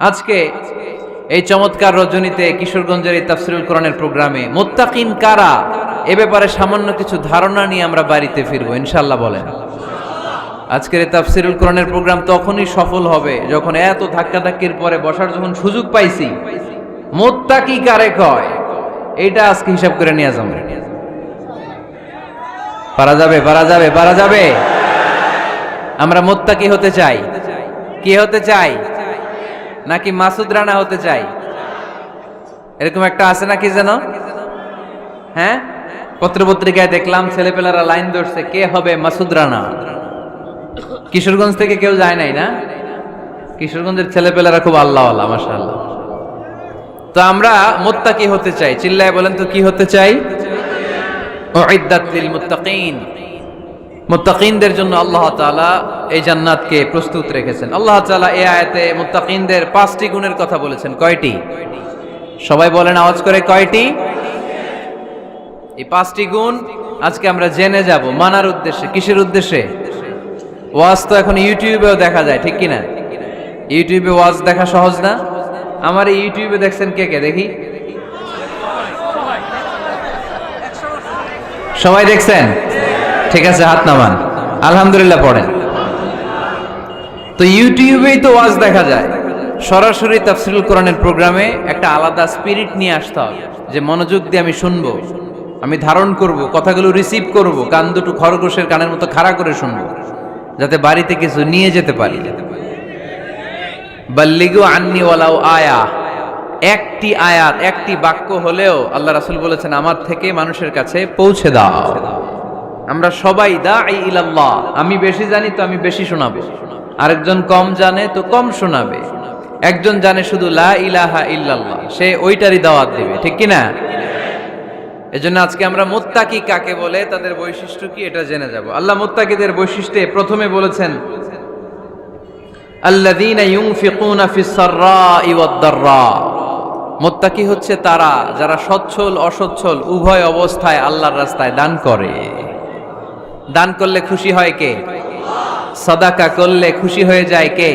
আজকে এই চমৎকার রজনীতে কিশোরগঞ্জের এই তাফসিরুল কোরআনের প্রোগ্রামে মুত্তাকিন কারা এ ব্যাপারে সামান্য কিছু ধারণা নিয়ে আমরা বাড়িতে ফিরবো ইনশাআল্লাহ। বলেন, আজকের এই তাফসিরুল কোরআনের প্রোগ্রাম তখনই সফল হবে যখন এত ধাক্কাধাক্কির পরে বসার যখন সুযোগ পাইছি, মুত্তাকি কারে কয় এইটা আজকে হিসাব করে নিয়ে যাবো। পারা যাবে, পারা যাবে, পারা যাবে। আমরা মুত্তাকি হতে চাই। কি হতে চাই? নাকি মাসুদ রানা হতে চাই? এরকম একটা আছে নাকি যেন, হ্যাঁ, পত্রপত্রিকায় দেখলাম ছেলেপেলারা লাইন ধরছে কে হবে মাসুদ রানা। কিশোরগঞ্জ থেকে কেউ যায় নাই না? কিশোরগঞ্জের ছেলেপেলারা খুব আল্লাহওয়ালা, মাশাআল্লাহ। তো আমরা মুত্তাকি হতে চাই, চিল্লায় বলেন তো কি হতে চাই? উইদ্দাত লিল মুত্তাকিন। মুত্তাকিনদের জন্য আল্লাহ তাআলা এই জান্নাতকে প্রস্তুত রেখেছেন। আল্লাহ তাআলা এই আয়াতে মুত্তাকিনদের 5টি গুণের কথা বলেছেন। কয়টি? সবাই বলেন আওয়াজ করে, কয়টি? এই 5টি গুণ আজকে আমরা জেনে যাব মানার উদ্দেশ্যে। কিসের উদ্দেশ্যে? ওয়াজ তো এখন ইউটিউবেও দেখা যায়, ঠিক কিনা? ইউটিউবে ওয়াজ দেখা সহজ না? আমার এই ইউটিউবে দেখছেন কে কে? দেখি, সবাই দেখছেন? ঠিক আছে, হাত নামান, আলহামদুলিল্লাহ পড়েন। তো ইউটিউবেই তো ওয়াজ দেখা যায়, সরাসরি তাফসিরুল কোরআনের প্রোগ্রামে একটা আলাদা স্পিরিট নিয়ে আসতে হবে, যে মনোযোগ দিয়ে আমি শুনবো, আমি ধারণ করব, কথাগুলো রিসিভ করব, কান দুটো খরগোশের কানের মতো খাড়া করে শুনবো, যাতে বাড়িতে কিছু নিয়ে যেতে পারি। বাল্লিগু আন্নি ওয়ালাউ আয়া, একটি আয়াত, একটি বাক্য হলেও আল্লাহ রাসূল বলেছেন আমার থেকে মানুষের কাছে পৌঁছে দাও। আমরা সবাই দাঈ ইলাল্লাহ, আমি বেশি জানি তো আমি বেশি শোনাবো, আরেকজন কম জানে তো কম শোনাবে, একজন জানে শুধু লা ইলাহা ইল্লাল্লাহ, সে ওইটারই দাওয়াত দিবে, ঠিক কি না? এজন্য আজকে আমরা মুত্তাকি কাকে বলে, তাদের বৈশিষ্ট্য কি, এটা জেনে যাব। আল্লাহ মুত্তাকিদের বৈশিষ্ট্যে প্রথমে বলেছেন আল্লাযীনা ইউনফিকুনা ফিস সাররাই ওয়াদ দাররা। মুত্তাকি হচ্ছে তারা যারা সচ্ছল অসচ্ছল উভয় অবস্থায় আল্লাহর রাস্তায় দান করে। দান করলে খুশি হয় কে? সাদাকা করলে খুশি হয়ে যায় কে?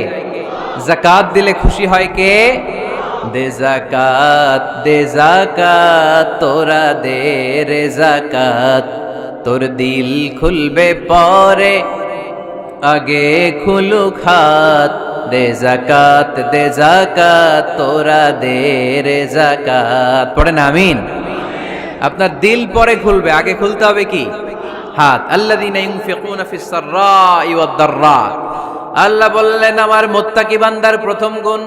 যাকাত দিলে খুশি হয় কে? দে যাকাত, দে যাকাত, তোরা দে রে যাকাত, তোর দিল খুলবে পরে আগে খুলুক হাত। দে যাকাত, দে যাকাত, তোরা দে রে যাকাত। পড়েন আমিন। আপনার দিল পরে খুলবে, আগে খুলতে হবে কি? হাত। আল্লাযীনা ইউনফিকুনা ফিস সাররাই ওয়াদ দাররা। আল্লাহ বললেন আমার মুত্তাকি বান্দার প্রথম গুণ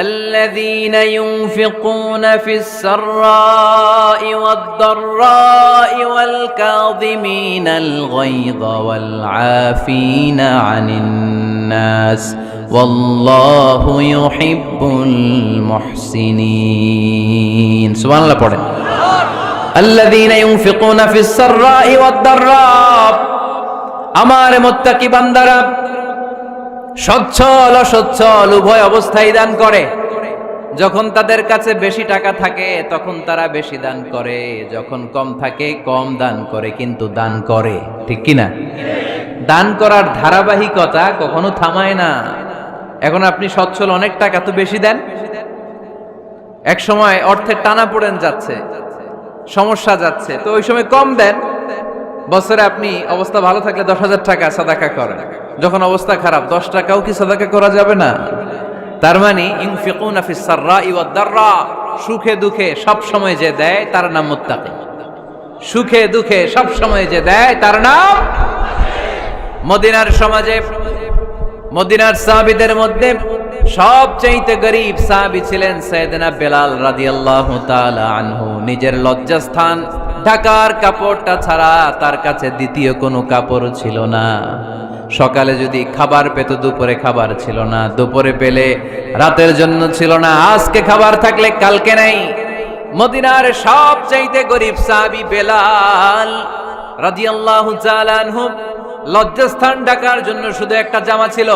আল্লাযীনা ইউনফিকুনা ফিস সাররাই ওয়াদ দাররাই ওয়াল কাযিমিনাল গায়যা ওয়াল আফিনা আনিন নাস ওয়াল্লাহু ইউহিব্বুল মুহসিনিন। সুবহানাল্লাহ পড়েন। আল্লাযীনা ইউনফিকুনা ফিস সাররাই ওয়াদ দাররা, আমার মুত্তাকি বান্দারা সচ্ছল অসচ্ছল উভয় অবস্থায় দান করে। যখন তাদের কাছে বেশি টাকা থাকে তখন তারা বেশি দান করে, যখন কম থাকে কম দান করে, কিন্তু দান করে, ঠিক কি না? দান করার ধারাবাহিকতা কখনো থামায় না। এখন আপনি সচ্ছল, অনেক টাকা তো বেশি দেন, এক সময় অর্থের টানা পড়েন যাচ্ছে, সমস্যা যাচ্ছে, তো ওই সময় কম দেন। বছরে আপনি অবস্থা ভালো থাকলে 10,000 টাকা সাদাকা করেন, যখন অবস্থা খারাপ 10 টাকাও কি সাদাকা করা যাবে না? তার মানে ইউনফিকুনা ফিস সাররাই ওয়াদ দাররা, সুখে দুঃখে সব সময় যে দেয় তার নাম মুত্তাকি। সুখে দুঃখে সব সময় যে দেয় তার নাম। মদিনার সমাজে, মদিনার সাহাবীদের মধ্যে সবচেয়ে গরীব সাহাবী ছিলেন সাইয়েদনা বেলাল রাদিয়াল্লাহু তাআলা আনহু। নিজের লজ্জাস্থান ঢাকার কাপড়টা ছাড়া তার কাছে দ্বিতীয় কোনো কাপড় ছিল না। সকালে যদি খাবার পেত, দুপুরে খাবার ছিল না, দুপুরে পেলে রাতের জন্য ছিল না, আজকে খাবার থাকলে কালকে নাই। মদিনার সবচেয়ে গরীব সাহাবী বেলাল রাদিয়াল্লাহু তাআলা আনহু, লজ্জাস্থান ঢাকার জন্য শুধু একটা জামা ছিল,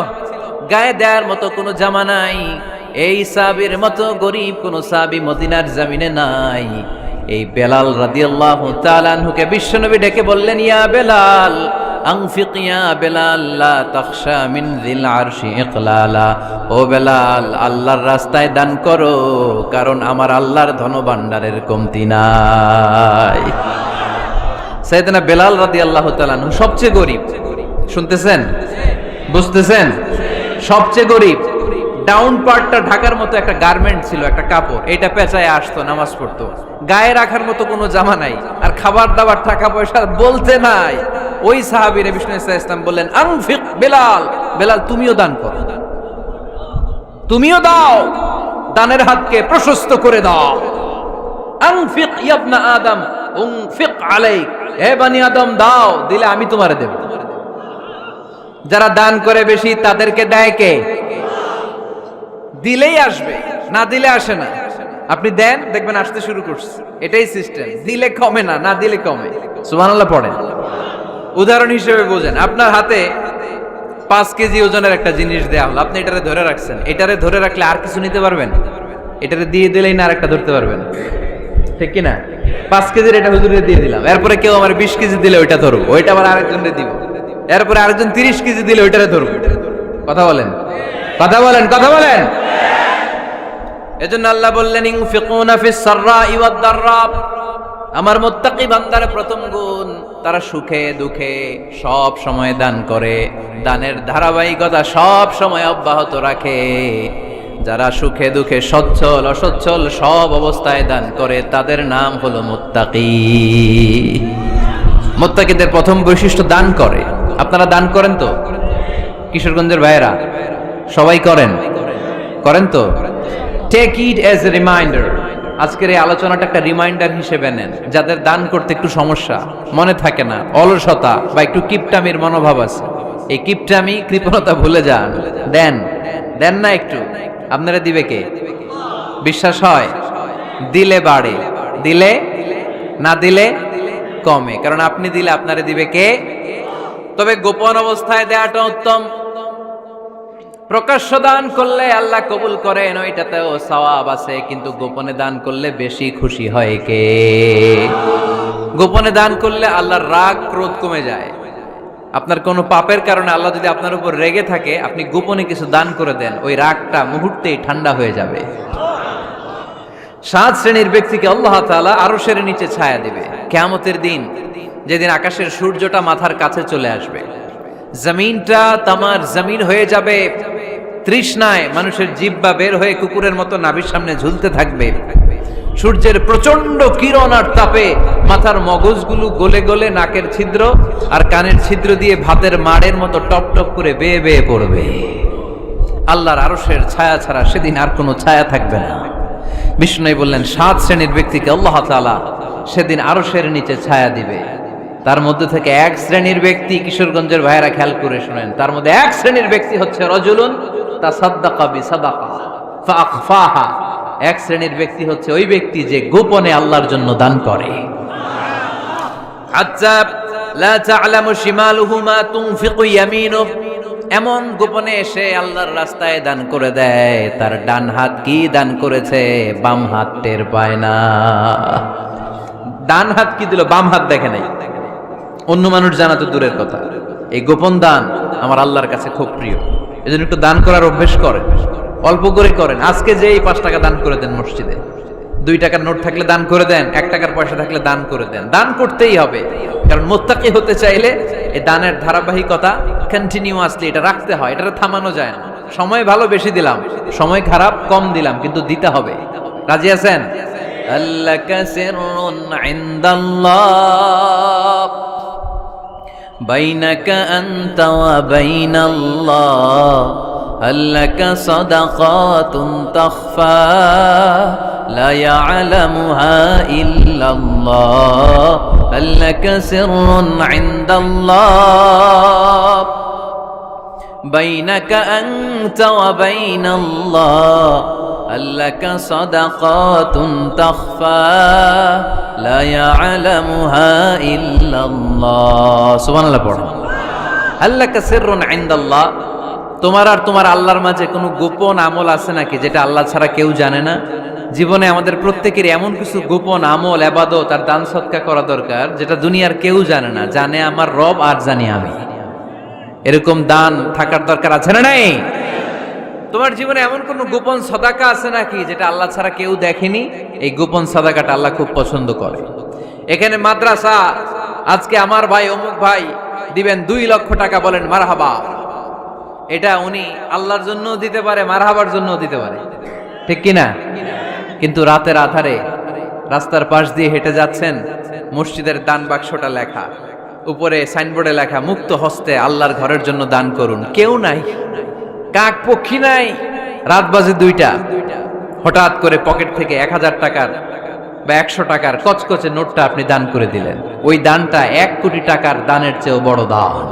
গায়ে দেওয়ার মতো কোনো জামা নাই। এই সাহাবীর মতো গরীব কোন সাহাবী মদিনার জমিনে নাই। এই বেলাল রাদিয়াল্লাহু তাআলা আনহুকে বিশ্বনবী ডেকে বললেন, ইয়া বেলাল আনফিক ইয়া বেলাল লা তাখশা মিন যিল আরশি ইকলালা, ও বেলাল আল্লাহর রাস্তায় দান করো, কারণ আমার আল্লাহর ধনভাণ্ডারের কমতি নাই। সাইয়েদনা বেলাল রাদিয়াল্লাহু তাআলা আনহু সবচেয়ে গরীব, শুনতেছেন বুঝতেছেন, সবচেয়ে গরীব। ডাউন পার্টটা ঢাকার মতো একটা গার্মেন্ট ছিল, একটা কাপড়, এটা পেঁচায় আসতো, নামাজ পড়তো, গায়ে রাখার মতো কোনো জামা নাই, আর খাবার দাবার টাকা পয়সা বলতে নাই। ওই সাহাবীর বিষ্ণু ইসলাম বললেন আনফিক বেলাল, বেলাল তুমিও দান করো, তুমিও দাও, দানের হাতকে প্রশস্ত করে দাও। আনফিক ইবনা আদম উনফিক আলাইক, হে বনি আদম দাও, দিলে আমি তোমারে দেব। যারা দান করে বেশি তাদেরকে দেয় কে? দিলেই আসবে, না দিলে আসে না। আপনি দেন, দেখবেন আসতে শুরু করছে, এটাই সিস্টেম। দিলে কমে না, না দিলে কমে। সুবহানাল্লাহ পড়েন। উদাহরণ হিসেবে বোঝেন, আপনার হাতে 5 কেজি ওজনের একটা জিনিস দেয়া হলো, আপনি এটারে ধরে রাখছেন, এটারে ধরে রাখলে আর কিছু নিতে পারবেন? এটারে দিয়ে দিলেই না আরেকটা ধরতে পারবেন, ঠিক কিনা? 5 কেজির এটা হুজুরে দিয়ে দিলাম, এরপরে কেউ আমার 20 কেজি দিলে ওইটা ধরবো, ওইটা আবার আরেকজনকে দিব, এরপরে আরেকজন 30 কেজি দিলে ওইটারে ধরবো। কথা বলেন, কথা বলেন, কথা বলেন। এজন্য আল্লাহ বললেন ইনফিকুনা ফিস সাররাই ওয়াদ দাররা, আমার মুত্তাকি বান্দার প্রথম গুণ, তারা সুখে দুঃখে সব সময় দান করে, দানের ধারাবাহিকতা সব সময় অব্যাহত রাখে। যারা সুখে দুঃখে সচ্ছল অসচ্ছল সব অবস্থায় দান করে, তাদের নাম হলো মুত্তাকি। মুত্তাকিদের প্রথম বৈশিষ্ট্য দান করে। আপনারা দান করেন তো? কিশোরগঞ্জের ভাইয়েরা সবাই করেন, করেন তো? Take it as a reminder, আজকের এই আলোচনাটা একটা রিমাইন্ডার হিসেবে নেন। যাদের দান করতে একটু সমস্যা, মনে থাকে না, অলসতা বা একটু কিপটামির মনোভাব আছে, এই কিপটামি কৃপণতা ভুলে যান, দেন। দেন না একটু, আপনারা দিবে কে? বিশ্বাস হয়? দিলে বাড়ে, দিলে না দিলে কমে, কারণ আপনি দিলে আপনারে দিবে কে? তবে গোপন অবস্থায় দেওয়াটা উত্তম। প্রকাশ্য দান করলে আল্লাহ কবুল করেন, ওইটাতেও সওয়াব আছে, কিন্তু গোপনে দান করলে বেশি খুশি হয় কে? গোপনে দান করলে আল্লাহর রাগ ক্রোধ কমে যায়। আপনার কোনো পাপের কারণে আল্লাহ যদি আপনার উপর রেগে থাকে, আপনি গোপনে কিছু দান করে দেন, ওই রাগটা মুহূর্তেই ঠান্ডা হয়ে যাবে। 7 শ্রেণীর ব্যক্তিকে আল্লাহ তাআলা আরশের নিচে ছায়া দিবে কিয়ামতের দিন, যেদিন আকাশের সূর্যটা মাথার কাছে চলে আসবে, জমিনটা তামার জমিন হয়ে যাবে, তৃষ্ণায় মানুষের জিহ্বা বের হয়ে কুকুরের মতো নাভির সামনে ঝুলতে থাকবে, সূর্যের প্রচন্ড কিরণ আর তাপে মাথার মগজগুলো গলে গলে নাকের ছিদ্র আর কানের ছিদ্র দিয়ে ভাতের মাড়ের মতো টপ টপ করে বেয়ে বেয়ে পড়বে। আল্লাহর আরশের ছায়া ছাড়া সেদিন আর কোনো ছায়া থাকবে না। বিষ্ণু বললেন 7 শ্রেণীর ব্যক্তিকে আল্লাহ তাআলা সেদিন আরশের নিচে ছায়া দিবে। তার মধ্যে থেকে 1 শ্রেণীর ব্যক্তি, কিশোরগঞ্জের ভাইয়েরা খেয়াল করে শুনেন, তার মধ্যে 1 শ্রেণীর ব্যক্তি হচ্ছে রাজুলুন তাসাদ্দাকা বিসাদাকা ফাআখফাহা। 1 শ্রেণীর ব্যক্তি হচ্ছে ওই ব্যক্তি যে গোপনে আল্লাহর জন্য দান করে। হাত্তা লা তা'লামু শিমালুহু মা তুনফিকু ইয়ামিনু, এমন গোপনে এসে আল্লাহর রাস্তায় দান করে দেয়, তার ডান হাত কি দান করেছে বাম হাত টের পায় না। ডান হাত কি দিল, বাম হাত দেখে নাই। অন্য মানুষ জানা তো দূরের কথা, এই গোপন দান আমার আল্লাহর কাছে খুব প্রিয়। এজন্য একটু দান করার অভ্যেস করেন, অল্প করে করেন। আজকে যে এই 5 টাকা দান করে দেন মসজিদে, 2 টাকার নোট থাকলে দান করে দেন, 1 টাকার পয়সা থাকলে দান করে দেন। দান করতেই হবে, কারণ মুত্তাকি হতে চাইলে এই দানের ধারাবাহিকতা কন্টিনিউয়াসলি এটা রাখতে হয়, এটা থামানো যায় না। সময় ভালো বেশি দিলাম, সময় খারাপ কম দিলাম, কিন্তু দিতে হবে। রাজি আছেন? আল্লাকা সিররুন ইনদাল্লাহ বাইনাকা আনতা ওয়া বাইনাল্লাহ, আল্লাকা সাদাকাতুন তাখফা লা ইয়ালামুহা ইল্লাল্লাহ, আল্লাকা সিররুন ইনদাল্লাহ বাইনাকা আনতা ওয়া বাইনাল্লাহ, আল্লাকা সাদাকাতুন তাখফা লা ইয়ালামুহা ইল্লাল্লাহ। সুবহানাল্লাহ পড়ো। আল্লাকা সিররুন ইনদাল্লাহ, তোমার আর তোমার আল্লাহর মাঝে কোনো গোপন আমল আছে নাকি যেটা আল্লাহ ছাড়া কেউ জানে না? জীবনে আমাদের প্রত্যেকের এমন কিছু গোপন আমল, ইবাদত আর দান সদকা করা দরকার যেটা দুনিয়ার কেউ জানে না, জানে আমার রব আর জানি আমি। এরকম দান থাকার দরকার আছে না নাই? তোমার জীবনে এমন কোন গোপন সাদাকা আছে নাকি যেটা আল্লাহ ছাড়া কেউ দেখেনি? এই গোপন সাদাকাটা আল্লাহ খুব পছন্দ করে। এখানে মাদ্রাসা, আজকে আমার ভাই অমুক ভাই দিবেন 2 লক্ষ টাকা, বলেন মারহাবা। এটা উনি আল্লাহর জন্য দিতে পারে, মারহাবার জন্য দিতে পারে, ঠিক কিনা? কিন্তু রাতের আধারে রাস্তার পাশ দিয়ে হেঁটে যাচ্ছেন, মসজিদের দান বাক্সটা লেখা, উপরে সাইনবোর্ডে লেখা মুক্ত হস্তে আল্লাহর ঘরের জন্য দান করুন। কেউ নাই, কাক পক্ষী নাই। রাত বাজে 2টা, হঠাৎ করে পকেট থেকে 1000 টাকার বা 100 টাকার কচকচে নোটটা আপনি দান করে দিলেন। ওই দানটা 1 কোটি টাকার দানের চেয়েও বড় দান।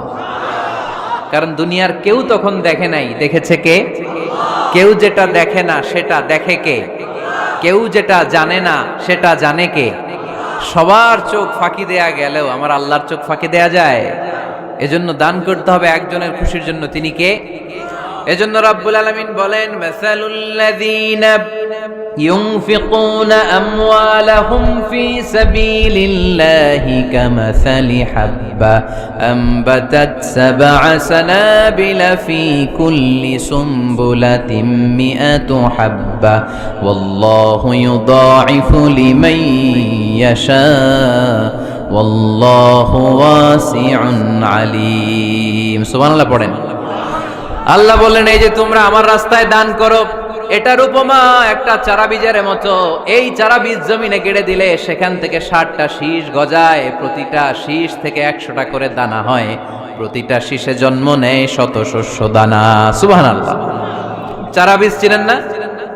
কারণ দুনিয়ার কেউ তখন দেখে নাই, দেখেছে কে? কেউ যেটা দেখে না সেটা দেখে কে? কেউ যেটা জানে না সেটা জানে কে? সবার চোখ ফাঁকি দেয়া গেলেও আমার আল্লাহর চোখ ফাঁকি দেয়া যায়? এজন্য দান করতে হবে একজনের খুশির জন্য। তিনি কে? এজন্য রাব্বুল আলামিন বলেন, মাসালুল্লাযীনা ইউনফিকুনা আমওয়ালাহুম ফি সাবিলিল্লাহি কামাসালি হাব্বা আমবাতাত সাবআ সানাবিলা ফি কুল্লি সুমবুলাতিন মিআতু হাব্বা ওয়াল্লাহু ইউদাঈফু লিমান ইয়াশা ওয়াল্লাহু ওয়াসিউন আলীম। সুবহানাল্লাহ পড়েন। আল্লাহ বললেন, এই যে তোমরা আমার রাস্তায় দান করো, এটার উপমা একটা চারা বীজের মতো। এই চারা বীজ জমিনে গেড়ে দিলে সেখান থেকে 60টা শীষ গজায়, প্রতিটা শীষ থেকে 100টা করে দানা হয়, প্রতিটা শীষে জন্ম নেয় শত শস্য দানা। সুবহানাল্লাহ। চারা বীজ চিনেন না?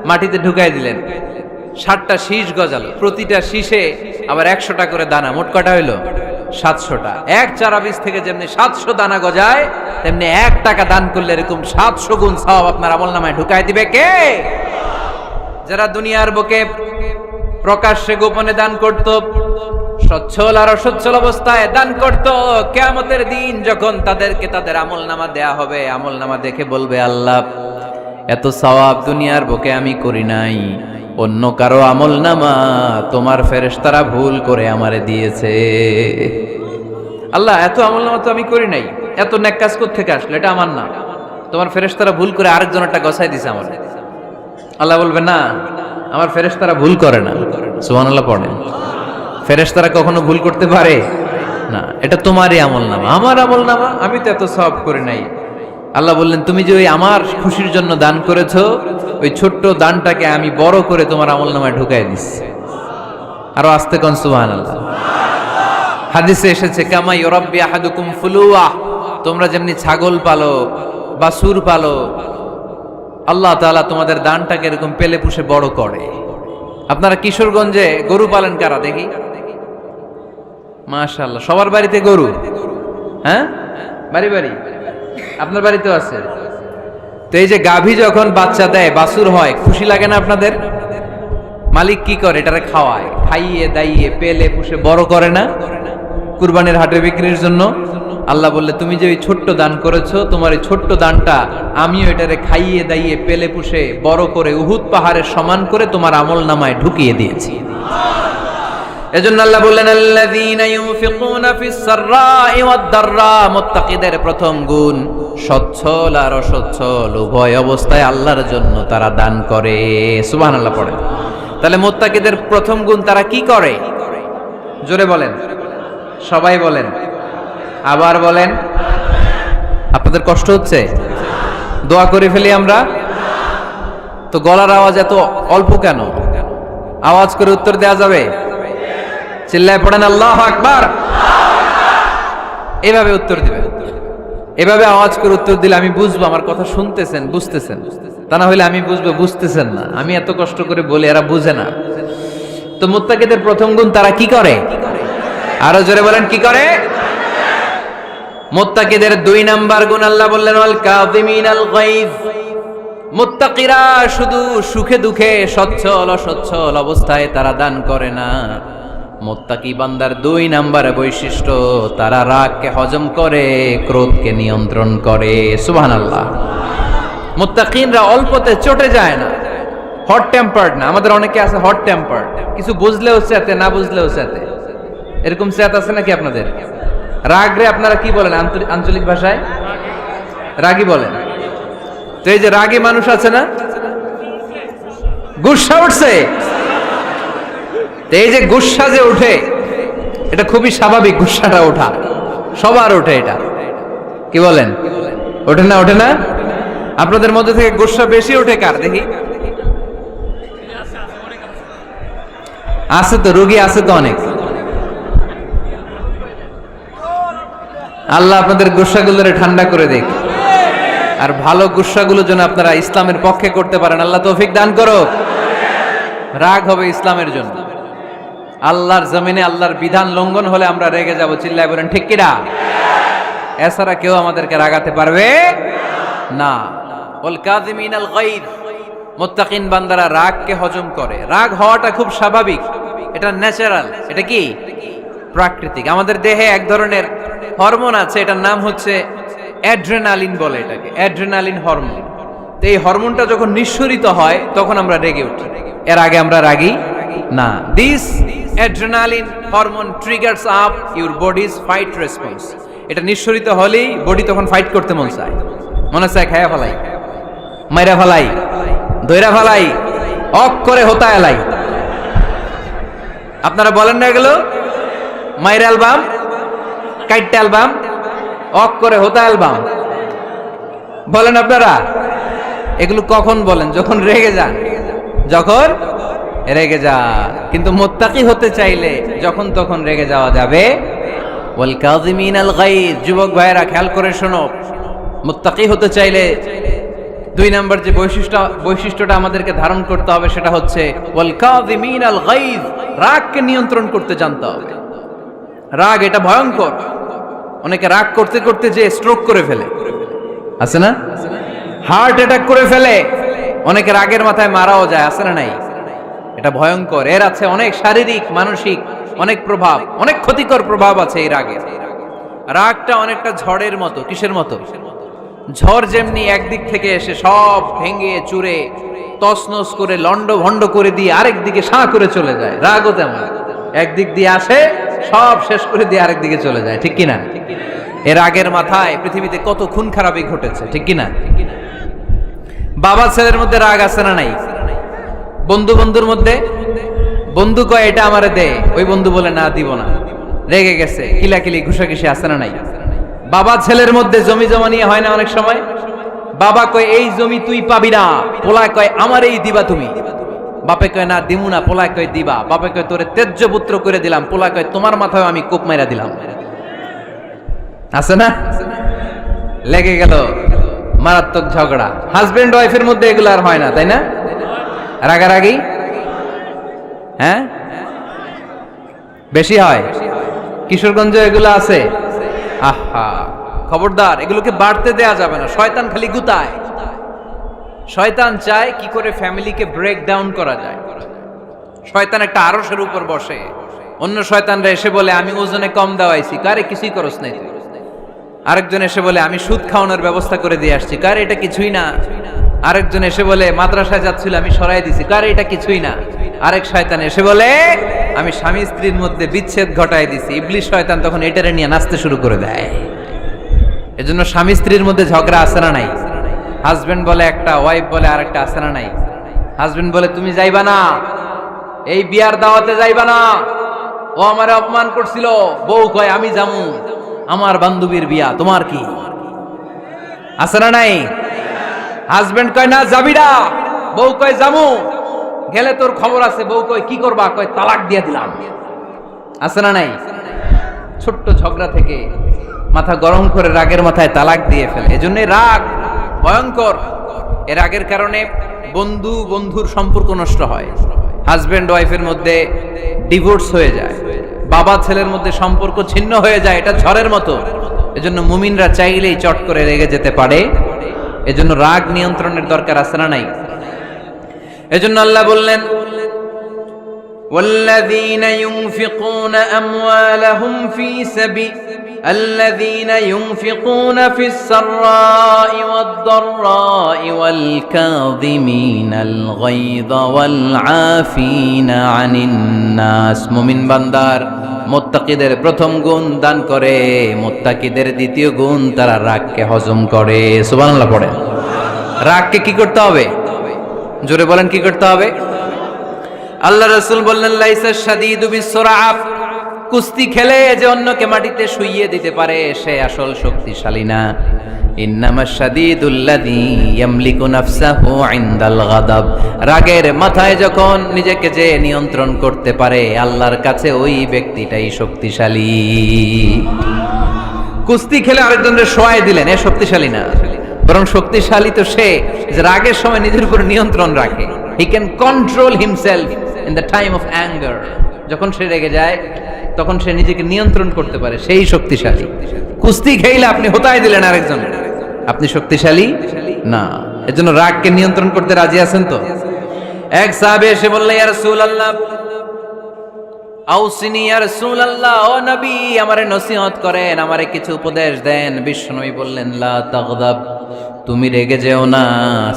মাটিতে ঢুকাই দিলেন, 60টা শীষ গজালো, প্রতিটা শীষে আবার 100টা করে দানা, মোট কটা হইলো? 700টা। এক চারা বীজ থেকে যেমনি 700 দানা গজায়, তেমনি 1 টাকা দান করলে এরকম 700 গুণ সওয়াব আপনার আমলনামায় ঢুকাই দিবে কে? যারা দুনিয়ার বুকে প্রকাশ্যে গোপনে দান করত, সচ্ছল আর অসচ্ছল অবস্থায় দান করত, কিয়ামতের দিন যখন তাদেরকে তাদের আমলনামা দেয়া হবে, আমলনামা দেখে বলবে, আল্লাহ এত সওয়াব দুনিয়ার বুকে আমি করি নাই, অন্য কারো আমলনামা তোমার ফেরেশতারা ভুল করে আমারে দিয়েছে। আল্লাহ এত আমলনামা তো আমি করি নাই, এত নেক কাজ কোত্থেকে আসলো? এটা আমার না, তোমার ফেরেশতারা ভুল করে আরেকজনেরটা গছাই দিছে আমার। আল্লাহ বলবে, না, আমার ফেরেশতারা ভুল করে না। সুবহানাল্লাহ পড়েন। ফেরেশতারা কখনো ভুল করতে পারে না, এটা তোমারই আমলনামা, আমার আমলনামা, আমি তো এত সওয়াব করি নাই। আল্লাহ বললেন, তুমি যে ওই আমার খুশির জন্য দান করেছো, ওই ছোট্ট দানটাকে আমি বড় করে তোমার আমলনামায় ঢুকাই দিচ্ছি। আরো আস্তে কোন সুবহানাল্লাহ। হাদিসে এসেছে, কামা ইউরাব্বি আহাদুকুম ফুলুয়া, তোমরা যেমনি ছাগল পালো, বাছুর পালো, আল্লাহ তাআলা তোমাদের দানটাকে এরকম পেলে পুষে বড় করে। আপনারা কিশোরগঞ্জে গরু পালেন কারা দেখি? মাশাআল্লাহ, সবার বাড়িতে গরু? হ্যাঁ, বাড়ি বাড়ি। আপনার বাড়িতেও আছে? তো এই যে গাভী যখন বাচ্চা দেয়, বাছুর হয়, খুশি লাগে না আপনাদের? মালিক কি করে? এটারে খাওয়ায়, খাইয়ে দাইয়ে পেলে পুষে বড় করে না? কুরবানির হাটে বিক্রির জন্য। আল্লাহ বললে, তুমি যে ওই ছোট্ট দান করেছো, তোমার এই ছোট্ট দানটা আমিও এটারে খাইয়ে দাইয়ে পেলে পুষে বড় করে উহুদ পাহাড়ের সমান করে তোমার আমলনামায় ঢুকিয়ে দিয়েছি। এজন্য আল্লাহ বললেন, আল্লাযীনা ইউনফিকুনা ফিস সাররাই ওয়াদ দাররা, মুত্তাকিদের প্রথম গুণ সচ্ছল আর অসচ্ছল উভয় অবস্থায় আল্লাহর জন্য তারা দান করে। সুবহানাল্লাহ পড়েন। তাহলে মুত্তাকিদের প্রথম গুণ, তারা কি করে? জোরে বলেন, সবাই বলেন, আবার বলেন। আপনাদের কষ্ট হচ্ছে? দোয়া করে ফেলি আমরা তো। গলার আওয়াজ এত অল্প কেন? আওয়াজ করে উত্তর দেয়া যাবে? চিল্লায় পড়েন আল্লাহু আকবার। এভাবে উত্তর দিবেন, এভাবে আওয়াজ করে উত্তর দিলে আমি বুঝবো আমার কথা শুনতেছেন, বুঝতেছেন। তা না হলে আমি বুঝবো বুঝতেছেন না, আমি এত কষ্ট করে বলি, এরা বুঝে না। তো মুত্তাকিদের প্রথম গুণ, তারা কি করে? আরো জোরে বলেন, কি করে? মুত্তাকিদের 2 নাম্বার গুণ আল্লাহ বললেন, ওয়াল কাযিমিনাল গায়জ। মুত্তাকিরা শুধু সুখে দুঃখে, সচ্ছল অসচ্ছল অবস্থায় তারা দান করে না। মুত্তাকি বান্দার 2 নাম্বার বৈশিষ্ট্য, তারা রাগকে হজম করে, ক্রোধকে নিয়ন্ত্রণ করে। সুবহানাল্লাহ। মুত্তাকিনরা অল্পতে চটে যায় না, হট টেম্পার্ড না। আমাদের অনেকে আছে হট টেম্পার্ড, কিছু বুঝলেও চেতে, না বুঝলেও চেতে, এরকম চেত আছে নাকি আপনাদের? রাগরে আপনারা কি বলেন আঞ্চলিক ভাষায়? রাগী বলেন। তো এই যে রাগী মানুষ আছে না, গুসা উঠছে, এই যে গুসা যে উঠে, এটা খুবই স্বাভাবিক। গুসাটা ওঠা সবার ওঠে, এটা কি বলেন? ওঠে না? ওঠে না? আপনাদের মধ্যে থেকে গুসা বেশি ওঠে কার দেখি? আছে তো, রোগী আছে তো অনেক। আল্লাহ আপনাদের গুসাগুলোরে ঠান্ডা করে দেখ, আর ভালো গুসাগুলো যেন আপনারা ইসলামের পক্ষে করতে পারেন। আল্লাহ তৌফিক দান করো। রাগ হবে ইসলামের জন্য। আল্লাহর জমিনে আল্লাহর বিধান লঙ্ঘন হলে আমরা রেগে যাব, চিল্লায় বলেন ঠিক কিনা? এছাড়া কেউ আমাদেরকে রাগাতে পারবে না। ওয়াল কাযিমিনাল গায়জ, মুত্তাকিন বান্দারা রাগকে হজম করে। রাগ হওয়াটা খুব স্বাভাবিক, এটা ন্যাচারাল, এটা কি প্রাকৃতিক। আমাদের দেহে এক ধরনের হরমোন আছে, এটার নাম হচ্ছে অ্যাড্রেনালিন বলে এটাকে, অ্যাড্রেনালিন হরমোন। তো এই হরমোনটা যখন নিঃসরিত হয় তখন আমরা রেগে উঠি, এর আগে আমরা রাগি না। This adrenaline hormone triggers up your bodies fight response. এটা নিঃসরিত হলেই বডি তখন ফাইট করতে মন চায়, মনে চায় খায়া ফেলাই, মাইরা ফেলাই, দইরা ফেলাই, অক করে হোতা এলাই। আপনারা বলেন না এগুলো? মাইরা অ্যালবাম, কাইটটা অ্যালবাম, অক করে হোতা অ্যালবাম বলেন আপনারা? এগুলো কখন বলেন? যখন রেগে যান, যখন রেগে যান। কিন্তু মুত্তাকি হতে চাইলে যখন তখন রেগে যাওয়া যাবে। ওয়াল কাযিমিনাল গায়জ, যুবক ভাইরা খেয়াল করে শোনো, মুত্তাকি হতে চাইলে 2 নম্বর যে বৈশিষ্ট্যটা আমাদেরকে ধারণ করতে হবে সেটা হচ্ছে ওয়াল কাযিমিনাল গায়জ, রাগকে নিয়ন্ত্রণ করতে জানতে হবে। রাগ এটা ভয়ঙ্কর। অনেকে রাগ করতে করতে যে স্ট্রোক করে ফেলে, আছে না? হার্ট অ্যাটাক করে ফেলে। অনেকে রাগের মাথায় মারাও যায়, আছে না নাই? এটা ভয়ঙ্কর। এর আছে অনেক শারীরিক, মানসিক অনেক প্রভাব, অনেক ক্ষতিকর প্রভাব আছে এই রাগের। রাগটা অনেকটা ঝড়ের মতো। কিসের মতো? ঝড় যেমনি একদিক থেকে এসে সব ভেঙে চুরে তছনছ করে লন্ড ভন্ড করে দিয়ে আরেক দিকে সাঁ করে চলে যায়, রাগও তেমন একদিক দিয়ে আসে, সব শেষ করে দিয়ে আরেক দিকে চলে যায়, ঠিক কিনা? এর রাগের মাথায় পৃথিবীতে কত খুন খারাপি ঘটেছে, ঠিক কিনা? বাবা ছেলের মধ্যে রাগ আছে না নাই? বন্ধু বন্ধুর মধ্যে, বন্ধু কয় এটা আমারে দে, ওই বন্ধু বলে না দিব না, রেগে গেছে, কিলাকিলি ঘুষাঘুষি আছে না নাই? বাবা ছেলের মধ্যে জমি জমা নিয়ে হয় না অনেক সময়? বাবা কয় এই জমি তুই পাবি না, পোলা কয় আমারই দিবা তুমি। বাপে কয় না দিমু না, পোলা কয় দিবা। বাপে কয় তোরে তেজ্য পুত্র করে দিলাম, পোলা কয় তোমার মাথায় আমি কোপ মাইরা দিলাম। আছে না? লেগে গেল, মারাত্মক ঝগড়া। হাজবেন্ড ওয়াইফের মধ্যে এগুলো আর হয় না, তাই না? রাগারাগি হ্যাঁ বেশি হয়। কিশোরগঞ্জে এগুলো আছে। আহা, খবরদার, এগুলোকে বাড়তে দেয়া যাবে না। শয়তান খালি গুতায়। শয়তান চায় কি করে ফ্যামিলিকে ব্রেক ডাউন করা যায়। শয়তান একটা আরশের উপর বসে, অন্য শয়তানরা এসে বলে আমি ওজনে কম দেওয়াইছি, কারে কিছুই করস নাই তুই। আরেকজন এসে বলে আমি সুদ খাওয়ানোর ব্যবস্থা করে দিয়ে আসছি, কারে এটা কিছুই না। আরেকজন এসে বলে মাদ্রাসায় যাচ্ছিল আমি সরাই দিছি, কারে এটা কিছুই না। আরেক শয়তান এসে বলে আমি স্বামী স্ত্রীর মধ্যে বিচ্ছেদ ঘটায় দিছি। ইবলিশ শয়তান তখন এটারে নিয়ে নাচতে শুরু করে দেয়। এজন্য স্বামী স্ত্রীর মধ্যে ঝগড়া আছে না নাই? হাজবেন্ড বলে একটা, ওয়াইফ বলে আরেকটা, আছে না নাই? হাজবেন্ড বলে তুমি যাইবা না, এই বিয়ার দাওয়াতে যাইবা না, ও আমারে অপমান করছিল। বউ কয় আমি যামু, আমার বান্ধবীর বিয়া, তোমার কি? আছে না নাই? হাজবেন্ড কয় না যাবি না, বউ কয় যামু, গেলে তোর খবর আছে। বউ কয় কি করবা? কয় তালাক দিয়ে দিলাম। আছে না নাই? ছোট্ট ঝগড়া থেকে মাথা গরম করে রাগের মাথায় তালাক দিয়ে ফেলে। এজন্য রাগ ভয়ঙ্কর। এর রাগের কারণে বন্ধু বন্ধুর সম্পর্ক নষ্ট হয়, হাজবেন্ড ওয়াইফের মধ্যে ডিভোর্স হয়ে যায়, বাবা ছেলের মধ্যে সম্পর্ক ছিন্ন হয়ে যায়। এটা ঝড়ের মতো। এজন্য মুমিনরা চাইলেই চট করে রেগে যেতে পারে। এজন্য রাগ নিয়ন্ত্রণের দরকার আছে না নাই? এজন্য আল্লাহ বললেন والذين ينفقون أموالهم في سبيل الذين ينفقون في السراء والضراء والكاظمين الغيظ والعافين عن الناس মুমিন বান্দার মুত্তাকিদের প্রথম গুণ দান করে, মুত্তাকিদের দ্বিতীয় গুণ তারা রাগকে হজম করে। সুবহানাল্লাহ পড়েন। রাগকে কি করতে হবে? জোরে বলেন, কি করতে হবে? আল্লাহ রাসূল বললেন লাইসা শাদীদু বিসসুরআ, কুস্তি খেলে যে অন্যকে মাটিতে শুইয়ে দিতে পারে সে আসল শক্তিশালী না। ইন্নামাশ শাদীদুল্লাযী ইয়ামলিকু নাফসাহু ইনদাল গাদাব, রাগের মাথায় যখন নিজেকে যে নিয়ন্ত্রণ করতে পারে আল্লাহর কাছে ওই ব্যক্তিটাই শক্তিশালী। কুস্তি খেলে আরেকজনের শোয়াই দিলেন, এ শক্তিশালী না, বরং শক্তিশালী তো সে যে রাগের সময় নিজের উপর নিয়ন্ত্রণ রাখে। He can control himself in the time of anger, যখন সে রেগে যায় তখন সে নিজেকে নিয়ন্ত্রণ করতে পারে, সেই শক্তিশালী। কুস্তি খেলে আপনি হোতায় দিলেন আরেকজন, আপনি শক্তিশালী না। এজন্য রাগকে নিয়ন্ত্রণ করতে রাজি আছেন তো? এক সাহাবী এসে বললেন ইয়া রাসূলুল্লাহ আউসিনি ইয়া রাসূলুল্লাহ, ও নবী আমারে নসিহত করেন, আমারে কিছু উপদেশ দেন। বিশ্বনবী বললেন লা তাগদাব, তুমি রেগে যেও না।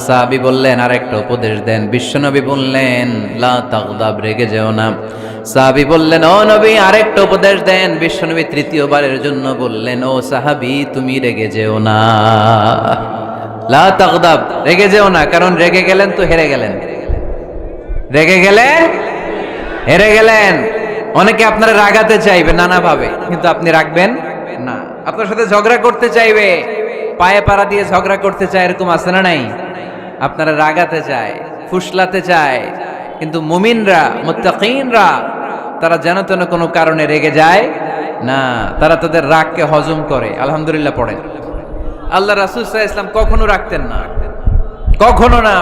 সাহাবী বললেন আরেকটা উপদেশ দেন। বিশ্বনবী বললেন লা তাগদাব, রেগে যেও না। সাহাবী বললেন ও নবী আরেকটা উপদেশ দেন। বিশ্বনবী তৃতীয়বারের জন্য বললেন ও সাহাবী তুমি রেগে যেও না, লা তাগদাব, রেগে যেও না। কারণ রেগে গেলেন তো হেরে গেলেন, রেগে গেলেন হেরে গেলেন। অনেকে আপনারা রাগাতে চাইবে নানাভাবে, কিন্তু আপনি রাখবেন না। আপনার সাথে ঝগড়া করতে চাইবে, পায়ে পাড়া দিয়ে ঝগড়া করতে চায়, এরকম আছে না নাই? আপনারা রাগাতে চায়, ফুসলাতে চায়, কিন্তু মুমিনরা মুত্তাকিনরা তারা যেন তেন কোনো কারণে রেগে যায় না, তারা তাদের রাগকে হজম করে। আলহামদুলিল্লাহ পড়েন। আল্লাহ রাসূল সাল্লাল্লাহু আলাইহি ওয়াসাল্লাম কখনো রাখতেন না, কখনো না।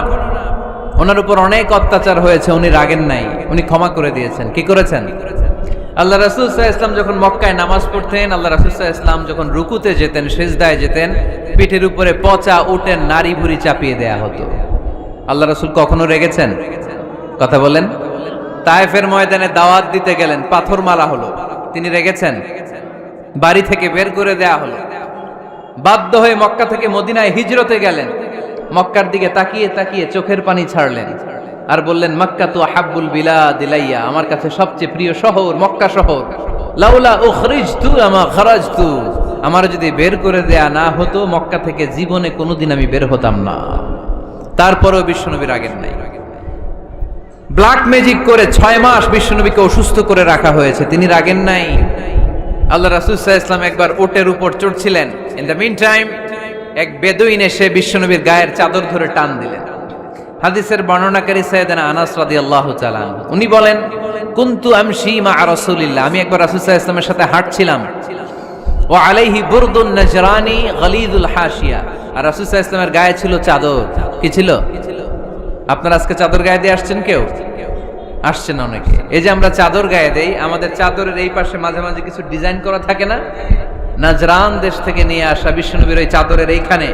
ওনার উপর অনেক অত্যাচার হয়েছে, উনি রাগেন নাই, উনি ক্ষমা করে দিয়েছেন। কি করেছেন? আল্লাহ রাসূল সাল্লাল্লাহু আলাইহি ওয়াসাল্লাম যখন মক্কায় নামাজ পড়তেন, আল্লাহ রাসূল সাল্লাল্লাহু আলাইহি ওয়াসাল্লাম যখন রুকুতে যেতেন, সিজদায় যেতেন, পিঠের উপরে পচা উটের নাড়ি ভুঁড়ি চাপিয়ে দেয়া হতো। আল্লাহ রাসূল কখনো রেগেছেন? কথা বলেন। তায়েফের ময়দানে দাওয়াত দিতে গেলেন, পাথর মারা হলো, তিনি রেগেছেন? বাড়ি থেকে বের করে দেয়া হলো, বাধ্য হয়ে মক্কা থেকে মদিনায় হিজরতে গেলেন। মক্কার দিকে তাকিয়ে তাকিয়ে চোখের পানি ছাড়লেন আর বললেন মক্কা তু আহাব্বুল বিলাদ ইলাইয়া, আমার কাছে সবচেয়ে প্রিয় শহর মক্কা শহর। লাউলা উখরিজতু আমা খারাজতু, আমার যদি বের করে দেয়া না হতো মক্কা থেকে জীবনে কোনোদিন আমি বের হতাম না। তারপরেও বিশ্বনবী রাগেন নাই। ব্ল্যাক ম্যাজিক করে 6 মাস বিশ্বনবীকে অসুস্থ করে রাখা হয়েছে, তিনি রাগেন নাই। আল্লাহ রাসূল সাল্লাল্লাহু আলাইহি ওয়াসাল্লাম একবার উটের উপর চড়ছিলেন। ইন দ্য মিন টাইম এক বেদুইন এসে বিশ্বনবীর গায়ের চাদর ধরে টান দিলেন। হাদিসের বর্ণনাকারী সাইয়েদনা আনাস রাদিয়াল্লাহু তাআলা উনি বলেন কুনতু আমশি মা রাসূলিল্লাহ, আমি একবার রাসূল সাল্লাল্লাহু আলাইহি ওয়াসাল্লামের সাথে হাঁটছিলাম। ওয়া আলাইহি বুরদুন নাজরানি গলিদুল হাশিয়া, আর রাসূল সাল্লাল্লাহু আলাইহি ওয়াসাল্লামের গায়ে ছিল চাদর। কি ছিল? আপনারা আজকে চাদর গায়ে দিয়ে আসছেন? কেউ আসছেন? অনেকে। এই যে আমরা চাদর গায়ে দেই, আমাদের চাদরের এই পাশে মাঝে মাঝে কিছু ডিজাইন করা থাকে না? নাজরান দেশ থেকে নিয়ে আসা বিশ্বনবীর ওই চাদরের এইখানে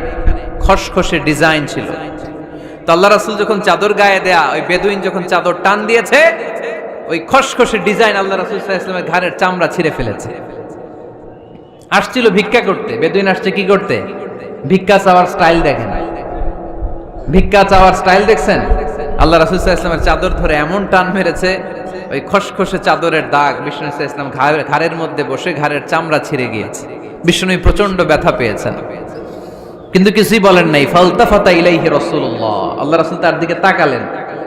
খসখসে ডিজাইন ছিল। তো আল্লাহ রাসূল যখন চাদর গায়ে দেয়া, ওই বেদুইন যখন চাদর টান দিয়েছে, ওই খসখসে ডিজাইন আল্লাহ রাসূল সাল্লাল্লাহু আলাইহি ওয়াসাল্লামের ঘাড়ের চামড়া ছিঁড়ে ফেলেছে। আসছিল ভিক্ষা করতে, বেদুইন আসছে কি করতে? ভিক্ষা চাওয়ার স্টাইল দেখেন, ভিক্ষা চাওয়ার স্টাইল দেখছেন? আল্লাহ রাসূল সাল্লাল্লাহু আলাইহি ওয়াসাল্লামের চাদর ধরে এমন টান মেরেছে, ওই খসখসে চাদরের দাগ বিষ্ণু সাল্লাল্লাহু আলাইহি ওয়াসাল্লাম ঘাড়ের মধ্যে বসে ঘাড়ের চামড়া ছিঁড়ে গিয়েছে। বিষ্ণু প্রচন্ড ব্যথা পেয়েছেন, কিন্তু কিছুই বলেন নাই। ফালতাফাতা ইলাইহি রাসূলুল্লাহ, আল্লাহ রাসূল তার দিকে তাকালেন,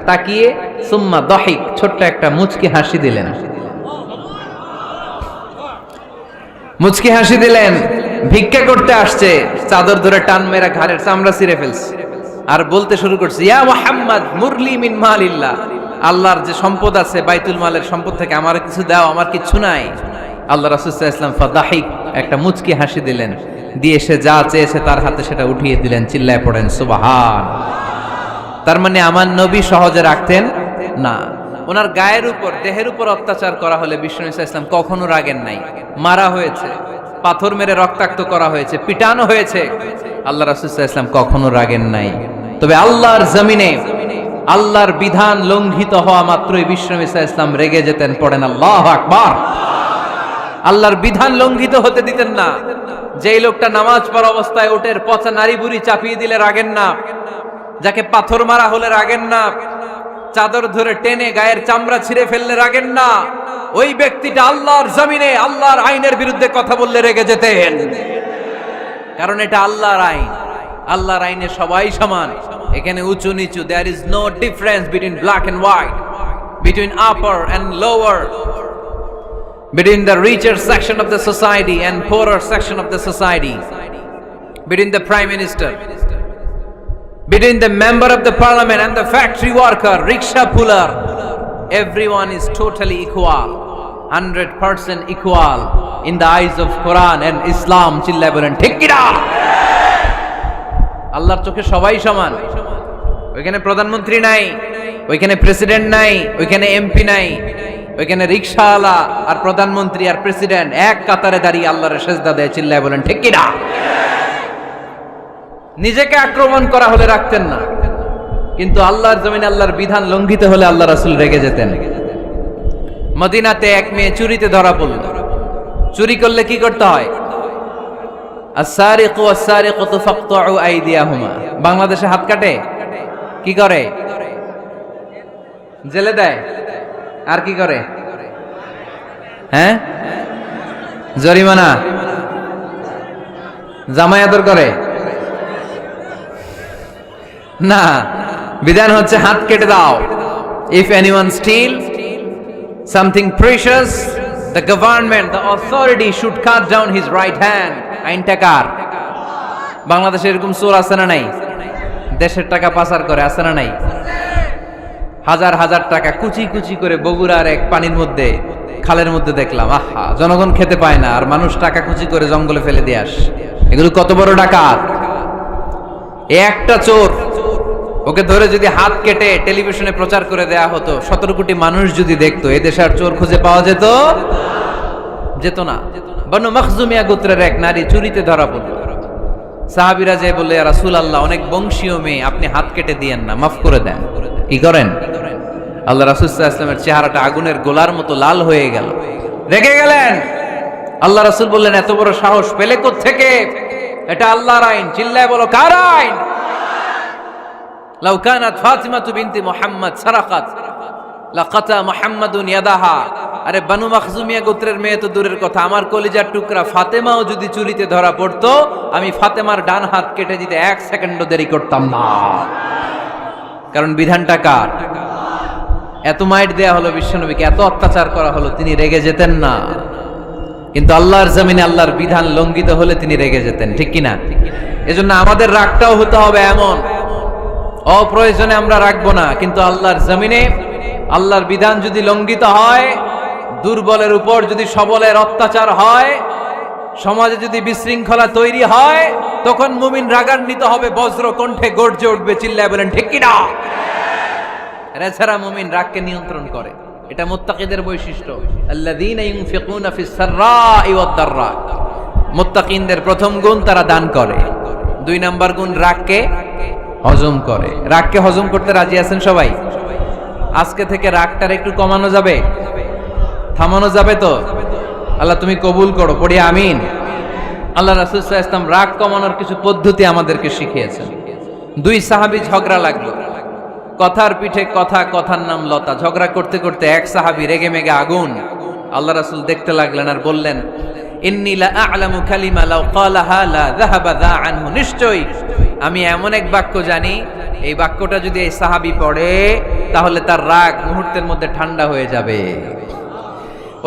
তাকিয়ে সুম্মা দাহিক, ছোট্ট একটা মুচকি হাসি দিলেন। মুচকি হাসি দিলেন। ভিক্ষা করতে আসছে, চাদর ধরে টান মেরা ঘাড়ের চামড়া ছিঁড়ে ফেলছে, আর বলতে শুরু করছে ইয়া মুহাম্মদ মুরলি মিন মালিল্লাহ, আল্লাহর যে সম্পদ আছে বাইতুল মালের সম্পদ থেকে আমার কিছু দাও, আমার কিছু নাই। আল্লাহ রাসূল সাল্লাল্লাহু আলাইহি ওয়াসাল্লাম ফাদাহিক, একটা মুচকি হাসি দিলেন, দিয়ে সে যা চেয়েছে তার হাতে সেটা উঠিয়ে দিলেন। চিল্লায় পড়েন সুবহান। তার মানে আমার নবী সহজে রাখতেন না। ওনার গায়ের উপর, দেহের উপর অত্যাচার করা হলে বিষ্ণু সাল্লাল্লাহু আলাইহি ওয়াসাল্লাম কখনো রাগেন নাই। মারা হয়েছে, পাথর মেরে রক্তাক্ত করা হয়েছে, পিটানো হয়েছে, আল্লাহ রাসূল সাল্লাল্লাহু আলাইহি ওয়াসাল্লাম কখনো রাগেন নাই। তবে আল্লাহর জমিনে আল্লাহর বিধান লঙ্ঘিত হওয়া মাত্রই বিশ্বনবী সাল্লাল্লাহু আলাইহি ওয়াসাল্লাম রেগে যেতেন। পড়েন আল্লাহু আকবার। আল্লাহর বিধান লঙ্ঘিত হতে দিতেন না। যেই লোকটা নামাজ পড়া অবস্থায় ওটের পচা নারী বুড়ি চাপিয়ে দিলে রাগেন না, যাকে পাথর মারা হলে রাগেন না, চাদর ধরে টেনে গায়ের চামড়া ছিঁড়ে ফেললে রাগেন না, ওই ব্যক্তিটা আল্লাহর জমিনে আল্লাহর আইনের বিরুদ্ধে কথা বললে রেগে যেতেন। কারণ এটা আল্লাহর আইন, আল্লাহর আইনে সবাই সমান। এখানে উঁচু নিচু, there is no difference between black and white, between upper and lower, between the richer section of the society and poorer section of the society, between the prime minister, between the member of the parliament and the factory worker, rickshaw puller. Everyone is totally equal, 100% equal in the eyes of Quran and Islam. চিল্লায় বলেন ঠিক কি না? আল্লাহর চোখে সবাই সমান। ওইখানে প্রধানমন্ত্রী নাই, ওইখানে প্রেসিডেন্ট নাই, ওইখানে এমপি নাই, ওইখানে রিকশাওয়ালা আর প্রধানমন্ত্রী আর প্রেসিডেন্ট এক কাতারে দাঁড়িয়ে আল্লাহর সেজদা দেয়। চিল্লায় বলেন ঠিক কি না? নিজেকে আক্রমণ করা হলে রাখতেন না, কিন্তু আল্লাহর জমিনে আল্লাহর বিধান লঙ্ঘিত হলে আল্লাহ রাসূল রেগে যেতেন। মদিনাতে এক মেয়ে চুরিতে ধরা পড়ল। চুরি করলে কি করতে হয়? আস-সারিকু ওয়াস-সারিকাতু ফাকতাউ আইদিয়াহুমা। বাংলাদেশে হাত কাটে, কি করে? জেলে দেয়। আর কি করে? হ্যাঁ, জরিমানা, জামাই আদর করে না, বিধান হচ্ছে হাত কেটে দাও। If anyone steal something precious, the government, the authority should cut down his right hand. আইনটা কার? বাংলাদেশে এরকম চোর আছে না নাই? দেশের টাকা পাচার করে, আছে না নাই? হাজার হাজার টাকা কুচি কুচি করে বগুড়ার এক পানির মধ্যে, খালের মধ্যে দেখলাম। আহা, জনগণ খেতে পায় না আর মানুষ টাকা কুচি করে জঙ্গলে ফেলে দিয়ে আস। এগুলো কত বড় ডাকাত! একটা চোর, ওকে ধরে যদি হাত কেটে টেলিভিশনে প্রচার করে দেয়া হতো, 17 কোটি মানুষ যদি দেখতো, এদেশে আর চোর খুঁজে পাওয়া যেত যেত না। বনু মখজুমিয়া গোত্রের এক নারী চুরিতে ধরা পড়ল। সাহাবীরা যে বললে, ইয়া রাসূলুল্লাহ, অনেক বংশীয় মেয়ে, আপনি হাত কেটে দিয়েন না, মাফ করে দেন। কি করেন? আল্লাহ রাসূল সাল্লাল্লাহু আলাইহি ওয়াসাল্লামের চেহারাটা আগুনের গোলার মতো লাল হয়ে গেল, রেগে গেলেন। আল্লাহ রাসূল বললেন, এত বড় সাহস পেলে কোত্থেকে? এটা আল্লাহর আইন। চিল্লায় বলো, কার আইন? লাউ কানাত ফাতিমাতু বিনতি মুহাম্মদ সারাকাত লাকাতা মুহাম্মাদুন ইয়াদাহা। আরে বনু মখজুমিয়া গোত্রের মেয়ে তো দূরের কথা, আমার কলিজার টুকরা ফাতেমাও যদি চুরিতে ধরা পড়তো, আমি ফাতেমার ডান হাত কেটে দিতে 1 সেকেন্ডও দেরি করতাম না। কারণ বিধানটা কার? এত মাইট দেয়া হলো বিশ্বনবীকে, এত অত্যাচার করা হলো, তিনি রেগে যেতেন না। কিন্তু আল্লাহর জমিনে আল্লাহর বিধান লঙ্ঘিত হলে তিনি রেগে যেতেন। ঠিক কিনা? এজন্য আমাদের রাগটাও হতে হবে এমন, অপ্রয়োজনে আমরা রাখবো না, কিন্তু আল্লাহর জমিনে আল্লাহর বিধান যদি লঙ্ঘিত হয়, দুর্বলের উপর যদি সবলের অত্যাচার হয়, সমাজে যদি বিশৃঙ্খলা তৈরি হয়, তখন মুমিন রাগান্বিত হবে, বজ্র কণ্ঠে গর্জে উঠবে। চিল্লায় বলেন ঠিক কিনা? এছাড়া মুমিন রাগকে নিয়ন্ত্রণ করে, এটা মুত্তাকিদের বৈশিষ্ট্য। আল্লাযীনা ইউনফিকুনা ফিস সাররাই ওয়াদ দাররা। মুত্তাকিনদের প্রথম গুণ, তারা দান করে। 2 নাম্বার গুণ, রাগকে হজম করে। রাগকে হজম করতে রাজি আছেন সবাই? আজকে থেকে রাগটার একটু কমানো যাবে, থামানো যাবে তো? আল্লাহ তুমি কবুল করো, পড়ি আমিন। আল্লাহ রাসূল সাল্লাল্লাহু আলাইহি ওয়াসাল্লাম রাগ কমানোর কিছু পদ্ধতি আমাদেরকে শিখিয়েছেন। 2 সাহাবী ঝগড়া লাগলো, কথার পিঠে কথা, কথার নাম লতা। ঝগড়া করতে করতে এক সাহাবী রেগে মেগে আগুন। আল্লাহ রাসূল দেখতে লাগলেন আর বললেন, ইন্নী লা আ'লামু কালিমা লাউ ক্বালাহা লা যাহাবা যা আনহু। নিশ্চয়ই আমি এমন এক বাক্য জানি, এই বাক্যটা যদি এই সাহাবী পড়ে, তাহলে তার রাগ মুহূর্তের মধ্যে ঠান্ডা হয়ে যাবে।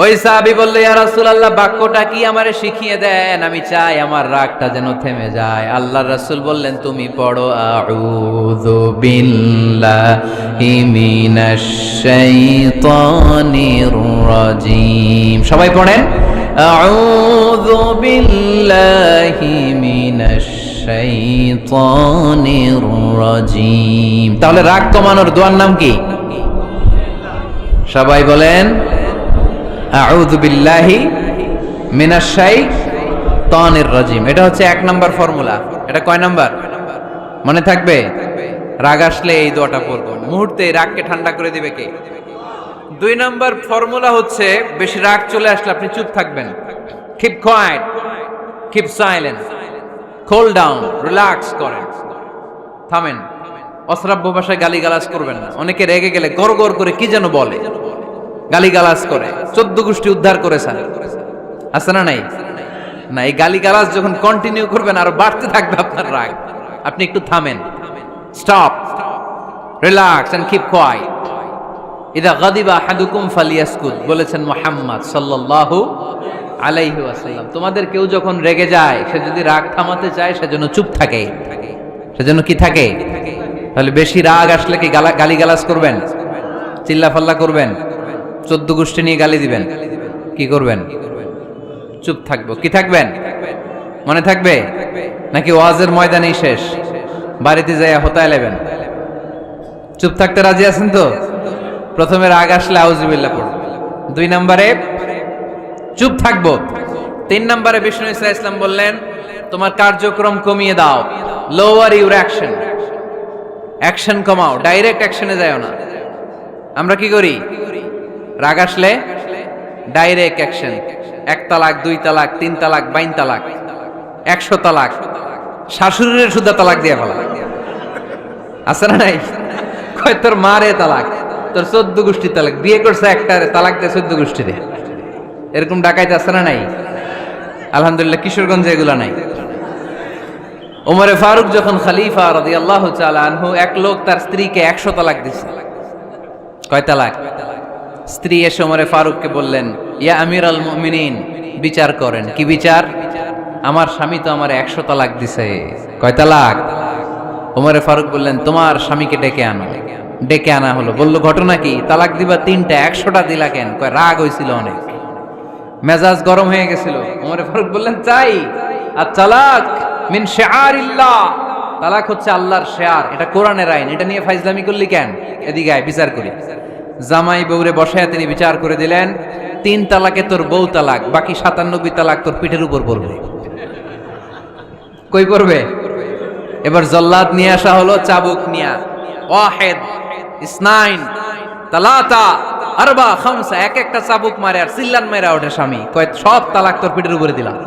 ওই সাহাবী বলল, ইয়া রাসূলুল্লাহ, বাক্যটা কি আমারে শিখিয়ে দেন, আমি চাই আমার রাগটা যেন থেমে যায়। আল্লাহর রাসূল বললেন, তুমি পড়ো, আউযু বিল্লাহি মিনাশ শাইতানির রাজীম। সবাই পড়েন, আউযু বিল্লাহি মিনাশ শাইতানির রাজীম। তাহলে রাগ কমানোর দোয়ার নাম কি? সবাই বলেন, আউযু বিল্লাহি মিনাশ শাইতানির রাজীম। এটা হচ্ছে 1 নাম্বার ফর্মুলা। এটা কয় নাম্বার? মনে থাকবে? রাগ আসলে এই দোয়াটা পড়বো, মুহূর্তে রাগকে ঠান্ডা করে দিবে কে? 2 নম্বর ফর্মুলা হচ্ছে, বেশি রাগ চলে আসলে আপনি চুপ থাকবেন। Keep quiet, keep silence, cool down, relax করেন, থামেন। অশ্রাব্য ভাষায় গালিগালাজ করবেন না। অনেকে রেগে গেলে গড় গড় করে কি যেন বলে, গালিগালাজ করে, 14 গোষ্ঠী উদ্ধার করেছেন, আছে না নাই? না, এই গালিগালাজ যখন কন্টিনিউ করবেন আরো বাড়তে থাকবে আপনার রাগ। আপনি একটু থামেন, stop, relax and keep quiet. ইদা গাদিবা আহাদুকুম ফালিয়াসকুত বলেছেন মুহাম্মদ সাল্লাল্লাহু আলাইহি ওয়াসাল্লাম। তোমাদের কেউ যখন রেগে যায়, সে যদি রাগ থামাতে চায় সেজন্য চুপ থাকে। সেজন্য কি থাকে? তাহলে বেশি রাগ আসলে কি গালিগালাজ করবেন, চিল্লাফাল্লা করবেন, 14 গোষ্ঠী নিয়ে গালি দিবেন, কি করবেন? চুপ থাকবো। কি থাকবেন? মনে থাকবে নাকি ওয়াজের ময়দানেই শেষ, বাড়িতে যাইয়া হোতায় নেবেন? চুপ থাকতে রাজি আছেন তো? প্রথমে রাগ আসলে আউযুবিল্লাহ পড়ব, 2 নম্বরে চুপ থাকবো, 3 নম্বরে বিষ্ণু ইসা ইসলাম বললেন তোমার কার্যক্রম কমিয়ে দাও, লোয়ার ইউর অ্যাকশন, অ্যাকশন কমাও, ডাইরেক্ট অ্যাকশনে যাও না। আমরা কি করি? রাগ আসলে ডাইরেক্ট অ্যাকশন, 1 তালাক, 2 তালাক, 3 তালাক, 22 তালাক, 100 তালাক, শাশুড়ির সুদ্ধা তালাক দিয়ে ফেলা, আছে না নাই? কয় তোর মারে তালাক, তোর 14 গোষ্ঠী তালাক, বিয়ে করছে একটা তালাক দিয়ে 14 গোষ্ঠী দিয়ে, এরকম ডাকাইতে আছে না নাই? আলহামদুলিল্লাহ কিশোরগঞ্জে এগুলা নাই। ওমরে ফারুক যখন খলিফা রাদিয়াল্লাহু তাআলা আনহু, এক লোক তার স্ত্রীকে 100 তালাক দিছে। কয় তালাক? স্ত্রী এসে ওমরে ফারুককে বললেন, ইয়া আমিরাল মুমিনিন, বিচার করেন। কি বিচার? আমার স্বামী তো আমার 100 তালাক দিছে। কয় তালাক? ওমরে ফারুক বললেন, তোমার স্বামীকে ডেকে আনো। ডেকে আনা হলো। বলল, ঘটনা কি? তালাক দিবা 3টা, 100টা দিলা কেন? কয় রাগ হয়েছিল অনেক, মেজাজ গরম হয়ে গেছিল। ওমরে ফারুক বললেন, চাই আর তালাক মিন শিআরিল্লাহ, তালাক হচ্ছে আল্লাহর শিআর, এটা কোরআনের আইন, এটা নিয়ে ফাইজলামি করলি কেন? এদিকে আয়, বিচার করি। জামাই বউরে বসায় তিনি বিচার করে দিলেন, 3 তালাকে তোর বউ তালাক, বাকি 97 তালাক তোর পিঠের উপর পড়বে। কই পড়বে? এবার জল্লাদ নিয়ে আসা হলো, চাবুক নিয়া, ওয়াহিদ, ইসনাইন, তালাতা, আরবা, খামসা, এক একটা চাবুক মারে আর চিল্লান মেরা ওঠে স্বামী, কয় সব তালাক তোর পিঠের উপরে দিলাম।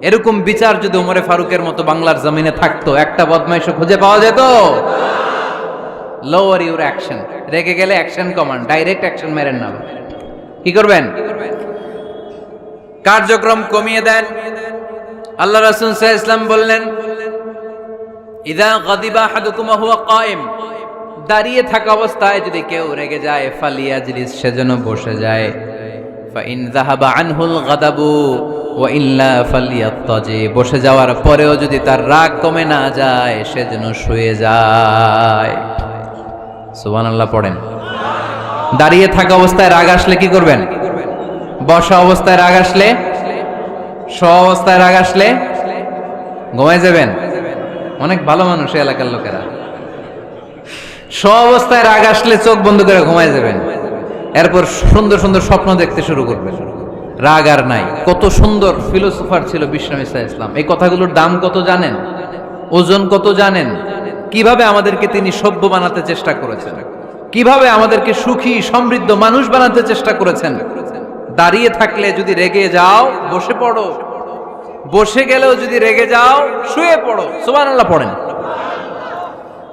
এরকম বিচার যদি ওমরে ফারুকের মতো বাংলার জমিনে থাকতো, একটা বদমাইশও খুঁজে পাওয়া যেত? লোয়ার ইউর অ্যাকশন, রেগে গেলে অ্যাকশন কমান্ড, ডাইরেক্ট অ্যাকশন মেরেন না। কি করবেন? কার্যক্রম কমিয়ে দেন। আল্লাহ রাসূল সাল্লাল্লাহু আলাইহি ওয়াসাল্লাম বললেন, ইযা গাদিবা আহাদুকুম ওয়া হুয়া কায়েম, দাঁড়িয়ে থাকা অবস্থায় যদি কেউ রেগে যায়, ফালিয়াজলিস, সেজন্য বসে যায়। ফা ইন যাহাবা আনহুল গাদাবু ওয়া ইল্লা ফালিয়াত্তাজি, বসে যাওয়ার পরেও যদি তার রাগ কমে না যায়, সেজন্য শুয়ে যায়। সুবহানাল্লাহ পড়েন। দাঁড়িয়ে থাকা অবস্থায় রাগ আসলে কি করবেন? বসা অবস্থায় রাগ আসলে, শোয়া অবস্থায় রাগ আসলে ঘুমায় যাবেন। অনেক ভালো মানুষ এই এলাকার লোকেরা। শোয়া অবস্থায় রাগ আসলে চোখ বন্ধ করে ঘুমায় যাবেন, এরপর সুন্দর সুন্দর স্বপ্ন দেখতে শুরু করবেন। রাগ আর নাই। কত সুন্দর ফিলোসোফার ছিল বিষ্ণু ইসলাম। এই কথাগুলোর দাম কত জানেন? ওজন কত জানেন? কিভাবে আমাদেরকে তিনি সভ্য বানাতে চেষ্টা করেছেন, কিভাবে আমাদেরকে সুখী সমৃদ্ধ মানুষ বানাতে চেষ্টা করেছেন। দাঁড়িয়ে থাকলে যদি রেগে যাও, বসে পড়ো। বসে গেলেও যদি রেগে যাও, শুয়ে পড়ো। সুবহানাল্লাহ পড়েন।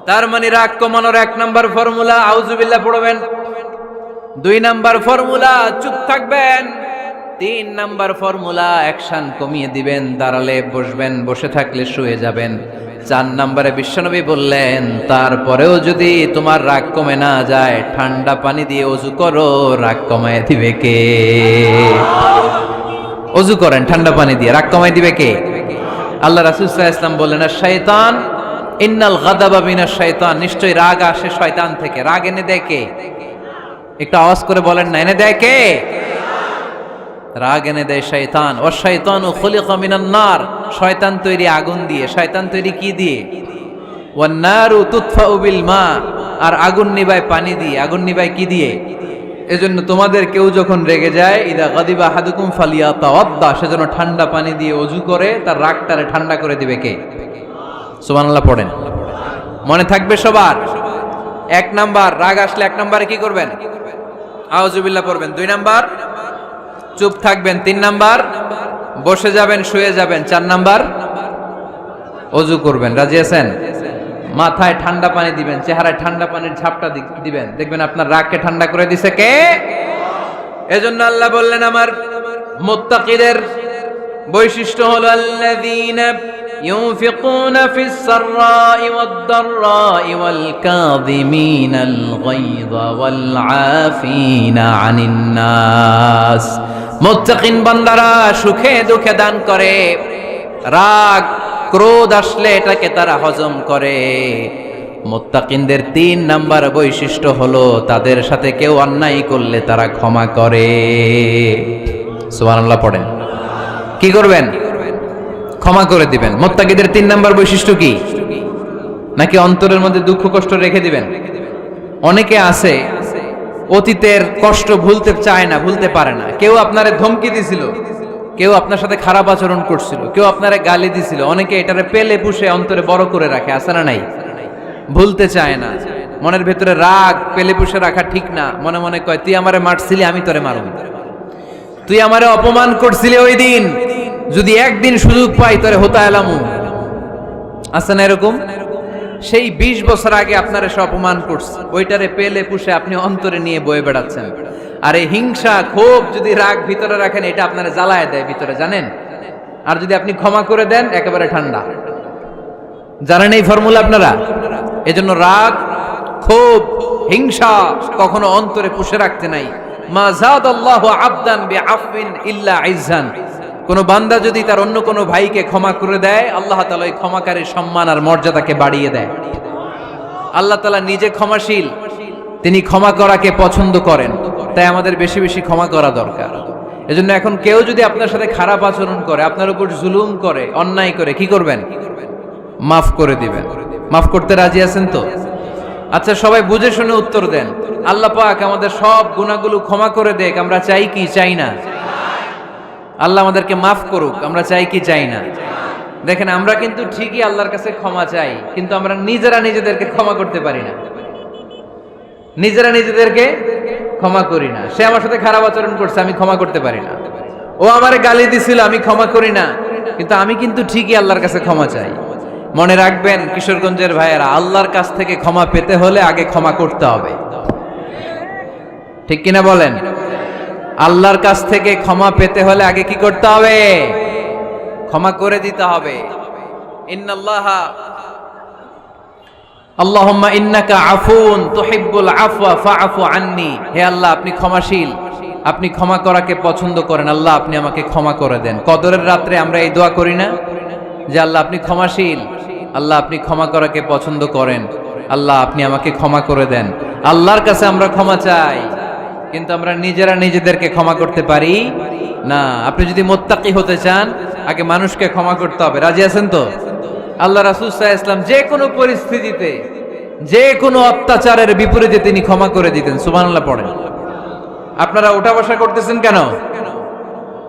তার মানে রাগ কমানোর 1 নাম্বার ফর্মুলা আউযুবিল্লাহ পড়বেন, 2 নাম্বার ফর্মুলা চুপ থাকবেন, 3 নাম্বার ফর্মুলা অ্যাকশন কমিয়ে দিবেন, দাঁড়ালে বসবেন, বসে থাকলে শুয়ে যাবেন। 4 নাম্বারে বিশ্বনবী বললেন, তারপরেও যদি তোমার রাগ কমে না যায়, ঠান্ডা পানি দিয়ে ওযু করো, রাগ কমায় দিবে কে? ওযু করেন ঠান্ডা পানি দিয়ে, রাগ কমায় দিবে কে? আল্লাহ রাসূল সাল্লাল্লাহু আলাইহি ওয়াসাল্লাম বললেন, শায়তান ইন্নাল গাদাবা মিনাশ শায়তান, নিশ্চয়ই রাগ আসে শয়তান থেকে। রাগ এনে দেয় কে? একটু আওয়াজ করে বলেন না, এনে দেয় কে? রাগ এনে দেয় শয়তান। ও শায়তানু খুলিকা মিনান নার, শয়তান তৈরি আগুন দিয়ে। শয়তান তৈরি কি দিয়ে? ওয়ান নারু তুতফাউ বিল মা, আর আগুন নিভায় পানি দিয়ে। আগুন নিভায় কি দিয়ে? এজন্য তোমাদের কেউ যখন রেগে যায়, ইদা গাদিবা আহাদুকুম ফালিয়াতাওয়াদ্দা, সেজন্য ঠান্ডা পানি দিয়ে ওযু করে তার রাগটারে ঠান্ডা করে দিবে কে? সুবহানাল্লাহ পড়েন। মনে থাকবে সবার? 1 নাম্বার, রাগ আসলে 1 নাম্বারে কি করবেন? আউযুবিল্লাহ পড়বেন। 2 নাম্বার, চুপ থাকবেন। 3 নাম্বার, বসে যাবেন, শুয়ে যাবেন। 4 নাম্বার, ওযু করবেন। রাজি আছেন? মাথায় ঠান্ডা পানি দিবেন, চেহারায় ঠান্ডা পানির ঝাপটা দিবেন, দেখবেন আপনার রাগকে ঠান্ডা করে দিছে কে? এজন্য আল্লাহ বললেন আমার মুত্তাকিদের বৈশিষ্ট্য হলো আল্লাযীনা ইউনফিকুনা ফিস সাররাই ওয়াদ দাররাই ওয়াল কাযিমিনাল গায়যা ওয়াল আফিনা আনিন নাস। মুত্তাকিন বান্দারা সুখে দুঃখে দান করে, রাগ ক্রোধ আসলে এটাকে তারা হজম করে। মুত্তাকিনদের 3 নাম্বার বৈশিষ্ট্য হলো তাদের সাথে কেউ অন্যায় করলে তারা ক্ষমা করে। সুবহানাল্লাহ পড়েন। কি করবেন? ক্ষমা করে দিবেন। মুত্তাকিদের 3 নাম্বার বৈশিষ্ট্য কি? নাকি অন্তরের মধ্যে দুঃখ কষ্ট রেখে দিবেন? অনেকে আছে অতীতের কষ্ট ভুলতে চায় না, ভুলতে পারে না। কেউ আপনারে ধমকি দিছিল, কেউ আপনার সাথে খারাপ আচরণ করছিল, কেউ আপনারে গালি দিছিল, অনেকে এটারে পেলে পুষে অন্তরে বড় করে রাখে, আছে না নাই? ভুলতে চায় না। মনের ভেতরে রাগ পেলে পুষে রাখা ঠিক না। মনে মনে কয় তুই আমারে মারছিলি, আমি তোরে মারব। তুই আমারে অপমান করছিলি ওই দিন, যদি একদিন সুযোগ পাই তোরে হতা এলামু। আছে না এরকম? সেই 20 বছর আগে আপনারে সে অপমান করছে, ওইটারে পেলে পুষে আপনি অন্তরে নিয়ে বয়ে বেড়াচ্ছেন। আর এই হিংসা ক্ষোভ যদি রাগ ভিতরে রাখেন, এটা আপনারে জ্বালায় দেয় ভিতরে, জানেন? আর যদি আপনি ক্ষমা করে দেন, একেবারে ঠান্ডা। জানেন এই ফর্মুলা আপনারা? এজন্য রাগ, ক্ষোভ, হিংসা কখনো অন্তরে পুষে রাখতে নাই। মা যাদাল্লাহু আবদান বিআফওয়িন ইল্লা ইজ্জান। কোন বান্দা যদি তার অন্য কোন ভাইকে ক্ষমা করে দেয়, আল্লাহ তাআলা ওই ক্ষমাকারীর সম্মান আর মর্যাদাকে বাড়িয়ে দেয়। আল্লাহ তাআলা নিজে ক্ষমাশীল, তিনি ক্ষমা করাকে পছন্দ করেন। তাই আমাদের বেশি বেশি ক্ষমা করা দরকার। এজন্য এখন কেউ যদি আপনার সাথে খারাপ আচরণ করে, আপনার উপর জুলুম করে, অন্যায় করে, কি করবেন? মাফ করে দিবেন। মাফ করতে রাজি আছেন তো? আচ্ছা, সবাই বুঝে শুনে উত্তর দেন। আল্লাহ পাক আমাদের সব গুনাহগুলো ক্ষমা করে দেখ, আমরা চাই কি চাই না? আল্লাহ আমাদেরকে মাফ করুক, আমরা চাই কি চাই না? দেখেন, আমরা কিন্তু ঠিকই আল্লাহর কাছে ক্ষমা চাই, কিন্তু আমরা নিজেরা নিজেদেরকে ক্ষমা করতে পারি না। নিজেরা নিজেদেরকে ক্ষমা করি না। সে আমার সাথে খারাপ আচরণ করছে, আমি ক্ষমা করতে পারি না। ও আমারে গালি দিছিল, আমি ক্ষমা করি না, কিন্তু আমি কিন্তু ঠিকই আল্লাহর কাছে ক্ষমা চাই। মনে রাখবেন কিশোরগঞ্জের ভাইয়েরা, আল্লাহর কাছ থেকে ক্ষমা পেতে হলে আগে ক্ষমা করতে হবে। ঠিক কিনা বলেন? আল্লাহর কাছ থেকে ক্ষমা পেতে হলে আগে কি করতে হবে? ক্ষমা করে দিতে হবে। ইন্নাল্লাহা আল্লাহুম্মা ইন্নাকা আফুন তুহিব্বুল আফওয়া ফাআফু আন্নি। হে আল্লাহ, আপনি ক্ষমাশীল, আপনি ক্ষমা করাকে পছন্দ করেন। আল্লাহ, আপনি আমাকে ক্ষমা করে দেন। কদরের রাত্রে আমরা এই দোয়া করি না যে আল্লাহ আপনি ক্ষমাশীল, আল্লাহ আপনি ক্ষমা করাকে পছন্দ করেন, আল্লাহ আপনি আমাকে ক্ষমা করে দেন। আল্লাহর কাছে আমরা ক্ষমা চাই, কিন্তু আমরা নিজেরা নিজেদেরকে ক্ষমা করতে পারি না। আপনি যদি মুত্তাকি হতে চান, আগে মানুষকে ক্ষমা করতে হবে। রাজি আছেন তো? আল্লাহ রাসূল সাল্লাল্লাহু আলাইহি ওয়াসাল্লাম যে কোনো পরিস্থিতিতে, যে কোনো অত্যাচারের বিপরীতে তিনি ক্ষমা করে দিতেন। সুবহানাল্লাহ পড়েন। আপনারা উঠা বসা করতেছেন কেন?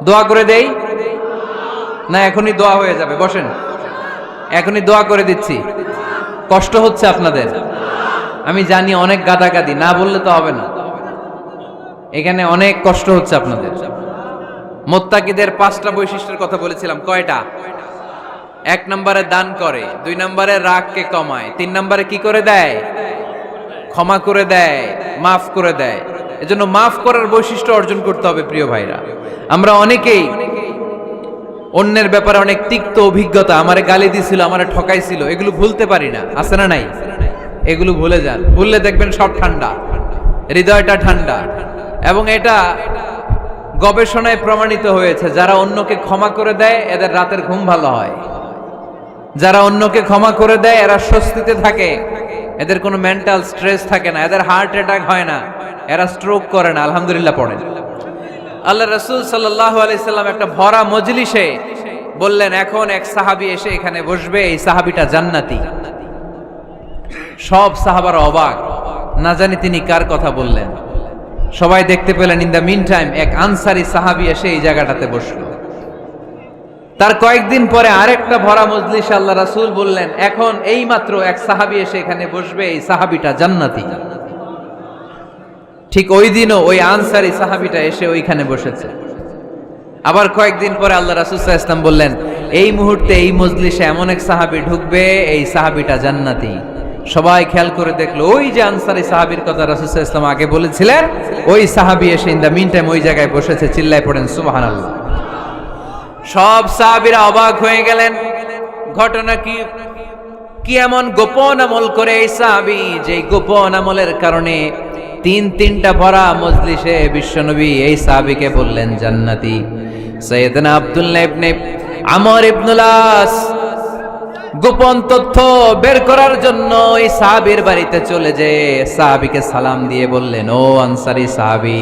দোয়া করে দেই না? এখনই দোয়া হয়ে যাবে, বসেন। এখনই দোয়া করে দিচ্ছি। কষ্ট হচ্ছে আপনাদের, আমি জানি, অনেক গাদাগাদি, না বললে তো হবে না। এখানে অনেক কষ্ট হচ্ছে আপনাদের। মুত্তাকিদের 5টা বৈশিষ্ট্যের কথা বলেছিলাম, কয়টা? 1 নম্বরে দান করে, 2 নম্বরে রাগকে কমায়, 3 নম্বরে কি করে দেয়? ক্ষমা করে দেয়, মাফ করে দেয়। এজন্য মাফ করার বৈশিষ্ট্য অর্জন করতে হবে প্রিয় ভাইরা। আমরা অনেকেই অন্যের ব্যাপারে অনেক তিক্ত অভিজ্ঞতা, আমারে গালি দিছিল, আমারে ঠকাইছিল, এগুলো ভুলতে পারি না। আছে না নাই? এগুলো ভুলে যান। ভুললে দেখবেন সব ঠান্ডা, হৃদয়টা ঠান্ডা। এবং এটা গবেষণায় প্রমাণিত হয়েছে, যারা অন্যকে ক্ষমা করে দেয় এদের রাতের ঘুম ভালো হয়। যারা অন্যকে ক্ষমা করে দেয় এরা স্বস্তিতে থাকে, এদের কোনো মেন্টাল স্ট্রেস থাকে না, এদের হার্ট অ্যাটাক হয় না, এরা স্ট্রোক করে না। আলহামদুলিল্লাহ পড়েন। আল্লাহ রাসূল সাল্লাল্লাহু আলাইহি সাল্লাম একটা ভরা মজলিসে বললেন, এখন এক সাহাবী এসে এখানে বসবে, এই সাহাবীটা জান্নাতি। সব সাহাবারা অবাক, না জানি তিনি কার কথা বললেন। সবাই দেখতে পেলেন, ইন দ্য মিন টাইম এক আনসারী সাহাবী এসে এই জায়গাটাতে বসলো। তার কয়েকদিন পরে আরেকটা ভরা মজলিসে আল্লাহ রাসূল বললেন, এখন এই মাত্র এক সাহাবী এসে এখানে বসবে, এই সাহাবীটা জান্নাতি। ঠিক ওই দিনও ওই আনসারী সাহাবীটা এসে ওইখানে বসেছে। আবার কয়েকদিন পরে আল্লাহ রাসূল সাল্লাল্লাহু আলাইহি ওয়াসাল্লাম বললেন, এই মুহূর্তে এই মজলিসে এমন এক সাহাবী ঢুকবে, এই সাহাবীটা জান্নাতি। সবাই খেয়াল করে দেখলো, ওই যে আনসারী সাহাবীর কথা রাসূল সাল্লাল্লাহু আলাইহি ওয়াসাল্লাম আগে বলেছিলেন, ওই সাহাবী এসে ইন দা মিন টাইম ওই জায়গায় বসেছে। চিল্লায় পড়েন সুবহানাল্লাহ। সব সাহাবীরা অবাক হয়ে গেলেন, ঘটনা কি? কি এমন গোপন আমল করে এই সাহাবী, যে গোপন আমলের কারণে তিনটা ভরা মজলিসে বিশ্বনবী এই সাহাবীকে বললেন জান্নাতি। সাইয়েদনা আব্দুল্লাহ ইবনে আমর ইবনুল আস গোপন তথ্য বের করার জন্য এই সাহাবীর বাড়িতে চলে যেয়ে সাহাবীকে সালাম দিয়ে বললেন, ও আনসারী সাহাবী,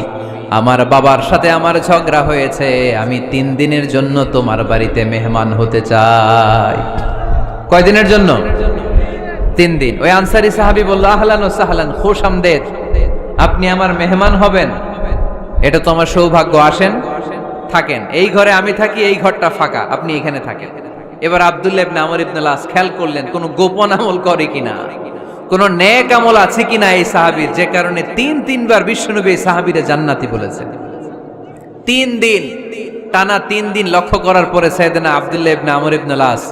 আমার বাবার সাথে আমার ঝগড়া হয়েছে, আমি 3 দিনের জন্য তোমার বাড়িতে মেহমান হতে চাই। কয়দিনের জন্য? 3 দিন। ওই আনসারী সাহাবী বলল, আহলান ওয়া সাহলান, খুশআমদেদ, আপনি আমার মেহমান হবেন, এটা তো আমার সৌভাগ্য, আসেন থাকেন, এই ঘরে আমি থাকি, এই ঘরটা ফাঁকা, আপনি এখানে থাকেন। এবার আব্দুল্লাহ ইবনে আমর ইবনুল আস খেয়াল করলেন কোন গোপন আমল করে কিনা, কোন নেক আমল আছে কিনা এই সাহাবীর, যে কারণে 3বার বিশ্বনবী এই সাহাবীরে জান্নাতি বলেছেন। 3 দিন টানা 3 দিন লক্ষ্য করার পরে সাইয়েদনা আব্দুল্লাহ ইবনে আমর ইবনুল আস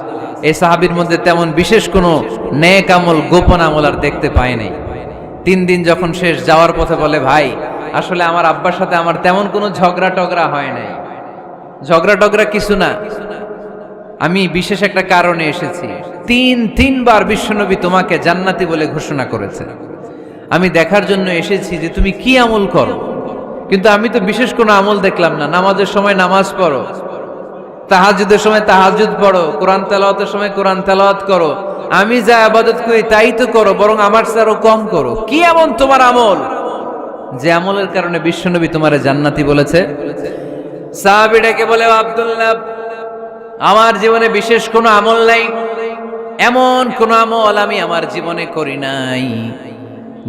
এই সাহাবীর মধ্যে তেমন বিশেষ কোনো নেক আমল, গোপন আমল আর দেখতে পায় নাই। 3 দিন যখন শেষ, যাওয়ার পথে বলে, ভাই আসলে আমার আব্বার সাথে আমার তেমন কোনো ঝগড়া টগড়া হয় নাই, ঝগড়া টগড়া কিছু না, আমি বিশেষ একটা কারণে এসেছি। 3বার বিশ্বনবী তোমাকে জান্নাতি বলে ঘোষণা করেছে, আমি দেখার জন্য এসেছি যে তুমি কি আমল করো, কিন্তু আমি তো বিশেষ কোনো আমল দেখলাম না। নামাজের সময় নামাজ পড়ো, তাহাজ্জুদের সময় তাহাজ্জুদ পড়ো, কোরআন তেলাওয়াতের সময় কোরআন তেলাওয়াত করো, আমি যা ইবাদত করি তাই তো করো, বরং আমার চেয়ে কম করো। কি এমন তোমার আমল যে আমলের কারণে বিশ্বনবী তোমারে জান্নাতি বলেছে? সাহাবীটাকে বলে, আব্দুল্লাহ, আমার জীবনে বিশেষ কোনো আমল নাই, এমন কোন আমল আমি আমার জীবনে করি নাই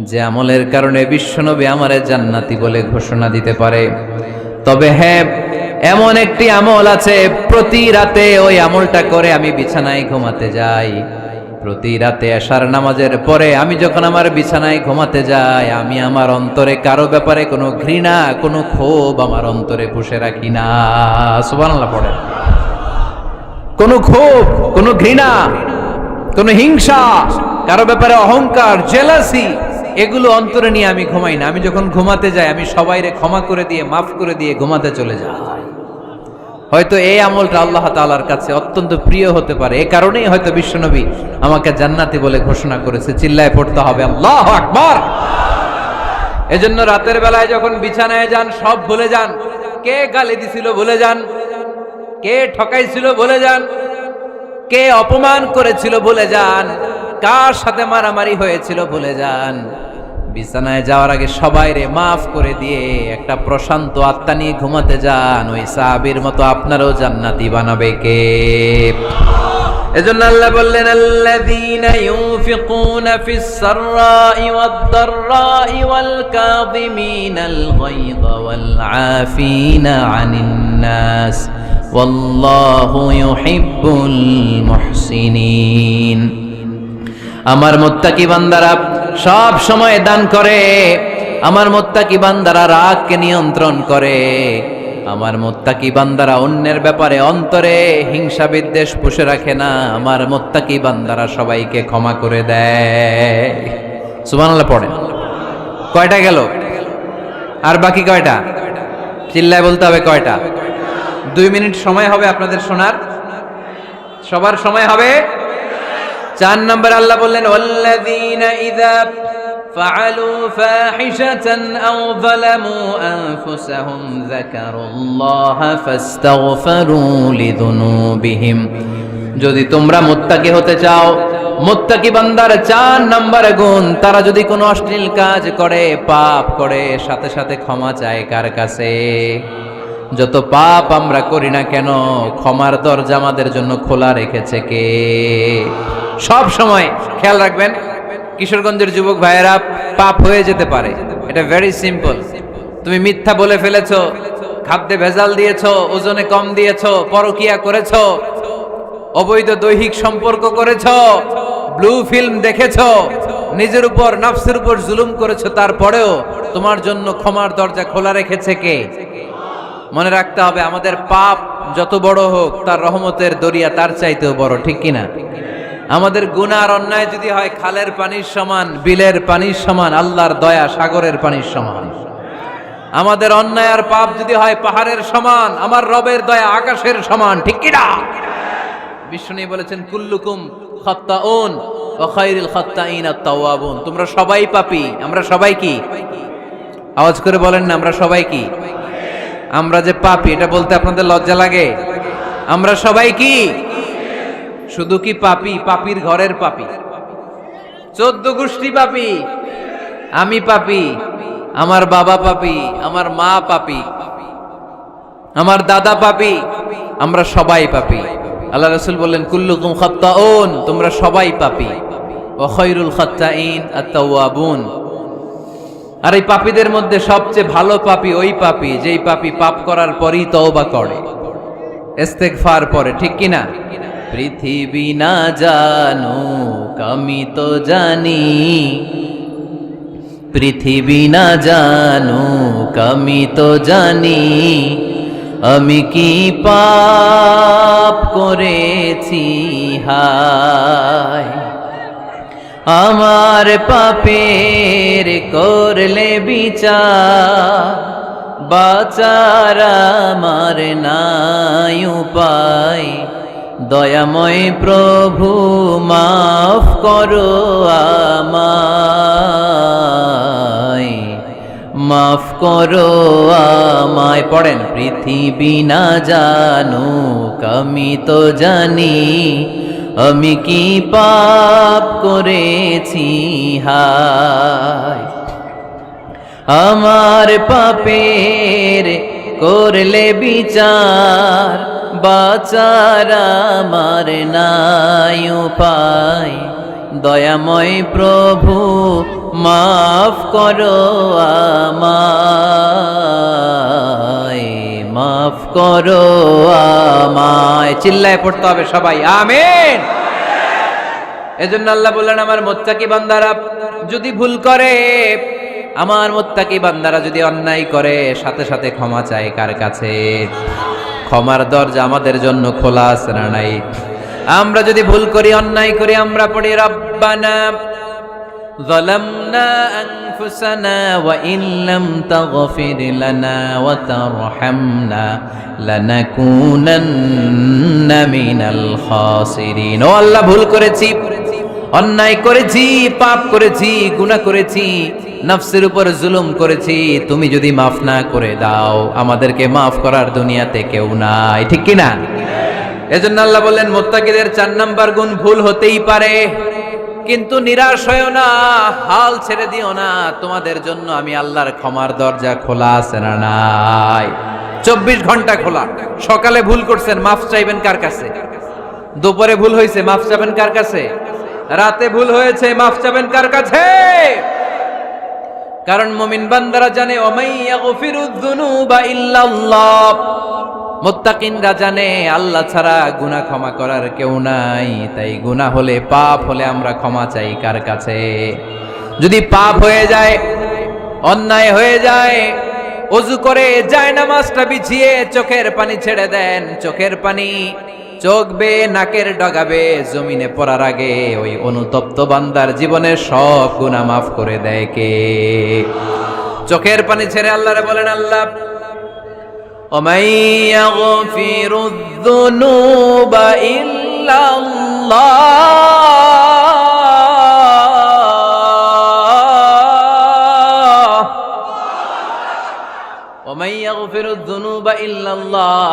যে আমলের কারণে বিশ্বনবী আমারে জান্নাতি বলে ঘোষণা দিতে পারে। তবে হ্যাঁ, এমন একটি আমল আছে, প্রতি রাতে ওই আমলটা করে আমি বিছানায় ঘুমাতে যাই। প্রতি রাতে এশার নামাজের পরে আমি যখন আমার বিছানায় ঘুমাতে যাই, আমি আমার অন্তরে কারো ব্যাপারে কোনো ঘৃণা, কোনো ক্ষোভ আমার অন্তরে পুষে রাখি না। সুবহানাল্লাহ পড়ে। কোনো ক্ষোভ, কোনো ঘৃণা, কোনো হিংসা, কারো ব্যাপারে অহংকার, জেলাসি, এগুলো অন্তরে নিয়ে আমি ঘুমাই না। আমি যখন ঘুমাতে যাই, আমি সবাইরে ক্ষমা করে দিয়ে, মাফ করে দিয়ে ঘুমাতে চলে যাই। হয়তো এই আমলটা আল্লাহ তাআলার কাছে অত্যন্ত প্রিয় হতে পারে, এই কারণেই হয়তো বিশ্বনবী আমাকে জান্নাতি বলে ঘোষণা করেছে। চিল্লায় পড়তে হবে আল্লাহু আকবার। এজন্য রাতের বেলায় যখন বিছানায় যান, সব ভুলে যান। কে গালি দিছিল ভুলে যান, কে ঠকাইছিল ভুলে যান, কে অপমান করেছিল ভুলে যান, কার সাথে মারামারি হয়েছিল ভুলে যান। বিছানায় যাওয়ার আগে সবাইরে মাফ করে দিয়ে একটা প্রশান্ত আত্মা নিয়ে ঘুমাতে যান। ওই সাহাবীর মতো আপনারও জান্নাতি বানাবে কে? এজন্য আল্লাহ বললেন, আল্লাযীনা ইউনফিকুনা ফিস সাররাই ওয়াদ দাররাই ওয়াল কাযিমিনাল গায়যা ওয়াল আফিনা আনিন নাস ওয়াল্লাহু ইউহিব্বুল মুহসিনিন। আমার মুত্তাকি বান্দারা সব সময় দান করে, আমার মুত্তাকি বান্দারা রাগকে নিয়ন্ত্রণ করে, আমার মুত্তাকি বান্দারা অন্যের ব্যাপারে অন্তরে হিংসা বিদ্বেষ পুষে রাখে না, আমার মুত্তাকি বান্দারা সবাইকে ক্ষমা করে দেয়। সুবহানাল্লাহ পড়েন। কয়টা গেল? আর বাকি কয়টা? চিল্লায় বলতে হবে কয়টা? 2 মিনিট সময় হবে আপনাদের শোনার, সবার সময় হবে। 4 নম্বর আল্লাহ বললেন, ওয়াল্লাযীনা ইযা ফাআলু ফাহিশাতান আও যালামু আনফুসাহুম যাকারুল্লাহা ফাস্তাগফিরু লিযুনুবিহিম। যদি তোমরা মুত্তাকি হতে চাও, মুত্তাকি বান্দার 4 নম্বর গুণ, তারা যদি কোনো অশ্লীল কাজ করে, পাপ করে, সাথে সাথে ক্ষমা চায় কার কাছে? যত পাপ আমরা করি না কেন, ক্ষমার দরজা আমাদের জন্য খোলা রেখেছে কে? সব সময় খেয়াল রাখবেন, কিশোরগঞ্জের যুবক ভাইয়েরা, পাপ হয়ে যেতে পারে, এটা ভেরি সিম্পল। তুমি মিথ্যা বলে ফেলেছো, খাদ্যে ভেজাল দিয়েছো, ওজনে কম দিয়েছো, পরকিয়া করেছো, অবৈধ দৈহিক সম্পর্ক করেছো, ব্লু ফিল্ম দেখেছো, নিজের উপর নফসের উপর জুলুম করেছো, তারপরেও তোমার জন্য ক্ষমার দরজা খোলা রেখেছে কে? মনে রাখতে হবে, আমাদের পাপ যত বড় হোক তার রহমতের দরিয়া তার চাইতেও বড়, ঠিক কিনা? আমাদের গুনাহ আর অন্যায় যদি হয় খালের পানির সমান, বিলের পানির সমান, আল্লাহর দয়া সাগরের পানির সমান। আমাদের অন্যায় আর পাপ যদি হয় পাহাড়ের সমান, আমার রবের দয়া আকাশের সমান, ঠিক কিনা? বিষ্ণু বলেছেন কুল্লুকুম খাত্তাউন ওয়া খায়রুল খাত্তাইন আত-তাওয়াবুন। তোমরা সবাই পাপী। আমরা সবাই কি? আওয়াজ করে বলেন না, আমরা সবাই কি? আমরা যে পাপী এটা বলতে আপনাদের লজ্জা লাগে? আমরা সবাই কি? শুধু কি পাপী? পাপীর ঘরের পাপী, 14 গোষ্ঠী পাপী। আমি পাপী, আমার বাবা পাপী, আমার মা পাপী, আমার দাদা পাপী, আমরা সবাই পাপী। আল্লাহ রাসূল বললেন কুল্লুকুম খাত্তাউন, তোমরা সবাই পাপী, ওয়া খায়রুল খাত্তাইন আত-তাওয়াবুন। আর এই পাপীদের মধ্যে সবচেয়ে ভালো পাপী ওই পাপী যেই পাপী পাপ করার পরই তওবা করে, ইস্তেগফার পড়ে, ঠিক কিনা? পৃথিবী না জানুক আমি তো জানি, পৃথিবী না জানুক আমি তো জানি, আমি কি পাপ করেছি হায়, আমার পাপের করলে বিচার, বাঁচার আমার নাই উপায়, দয়াময় প্রভু মাফ করো আমায়, মাফ করো আমায়। পড়েন, পৃথিবী না জানুক আমি তো জানি, আমি কি পাপ করেছি হায়, আমার পাপের করলে বিচার, বাঁচার আমার নাই উপায়, দয়াময় প্রভু মাফ করো আমায়, মাফ করো আমায়। চিল্লায় পড়তে হবে সবাই, আমিন। এজন্য আল্লাহ বললেন, আমার মুত্তাকি বান্দারা যদি ভুল করে, আমার মুত্তাকি বান্দারা যদি অন্যায় করে, সাথে সাথে ক্ষমা চায় কার কাছে? ক্ষমার দরজা আমাদের জন্য খোলা আছে না নাই? আমরা যদি ভুল করি, অন্যায় করি, আমরা পড়ি রব্বানা যালামনা আনফুসানা ওয়া ইন লাম তাগফির লানা ওয়া তারহামনা লানাকুনান্না মিনাল খাসিরিন। ও আল্লাহ, ভুল করেছি, অন্যায় করেছি, পাপ করেছি, গুনাহ করেছি, নফসের উপর জুলুম করেছি, তুমি যদি মাফ না করে দাও, আমাদেরকে মাফ করার দুনিয়াতে কেউ নাই, ঠিক কি না? এজন্য আল্লাহ বললেন, মুত্তাকিদের 4 নাম্বার গুণ, ভুল হতেই পারে কিন্তু নিরাশ হয়ো না, হাল ছেড়ে দিও না, তোমাদের জন্য আমি আল্লাহর ক্ষমার দরজা খোলা আছে না নাই? 24 ঘন্টা খোলা। সকালে ভুল করছেন, মাফ চাইবেন কার কাছে? দুপুরে ভুল হয়েছে, মাফ চাইবেন কার কাছে? রাতে ভুল হয়েছে, মাফ চাইবেন কার কাছে? কারণ মুমিন বান্দারা জানে, ওমাইয়া গফিরুয যুনুবা ইল্লাল্লাহ, মুত্তাকিনরা জানে আল্লাহ ছাড়া গুনাহ ক্ষমা করার কেউ নাই। তাই গুনাহ হলে, পাপ হলে আমরা ক্ষমা চাই কার কাছে? যদি পাপ হয়ে যায়, অন্যায় হয়ে যায়, ওযু করে জায়নামাজটা বিছিয়ে চোখের পানি ছেড়ে দেন, চোখের পানি চোখ বেয়ে নাকের ডগাবে জমিনে পড়ার আগে ওই অনুতপ্ত বান্দার জীবনের সব গুনাহ মাফ করে দেয় কে? চোখের পানি ছেড়ে আল্লাহরে বলেন, আল্লাহ ومن يغفر الذنوب إلا الله ومن يغفر الذنوب إلا الله।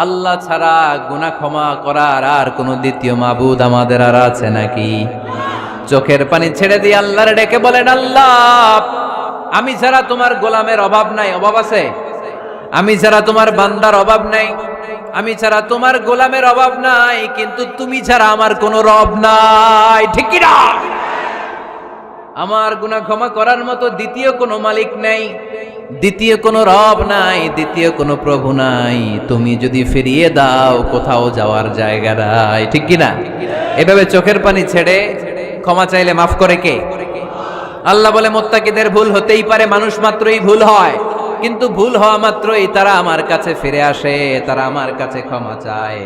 আল্লাহ ছাড়া গুনাহ ক্ষমা করার আর কোন দ্বিতীয় মাবুদ আমাদের আর আছে নাকি? চোখের পানি ছেড়ে দিয়ে আল্লাহরে ডেকে বলেন, আল্লাহ আমি ছাড়া তোমার গোলামের অভাব নাই। অভাব আছে? আমি ছাড়া তোমার বান্দার অভাব নাই, আমি ছাড়া তোমার গোলামের অভাব নাই, কিন্তু তুমি ছাড়া আমার কোনো রব নাই, ঠিক কি না? আমার গুনাহ ক্ষমা করার মতো দ্বিতীয় কোনো মালিক নাই, দ্বিতীয় কোনো রব নাই, দ্বিতীয় কোনো প্রভু নাই। তুমি যদি ফিরিয়ে দাও কোথাও যাওয়ার জায়গা নাই, ঠিক কিনা? এভাবে চোখের পানি ছেড়ে ক্ষমা চাইলে মাফ করে কে? আল্লাহ বলে মুত্তাকিদের ভুল হতেই পারে, মানুষ মাত্রই ভুল হয়, কিন্তু ভুল হওয়া মাত্রই তারা আমার কাছে ফিরে আসে, তারা আমার কাছে ক্ষমা চায়।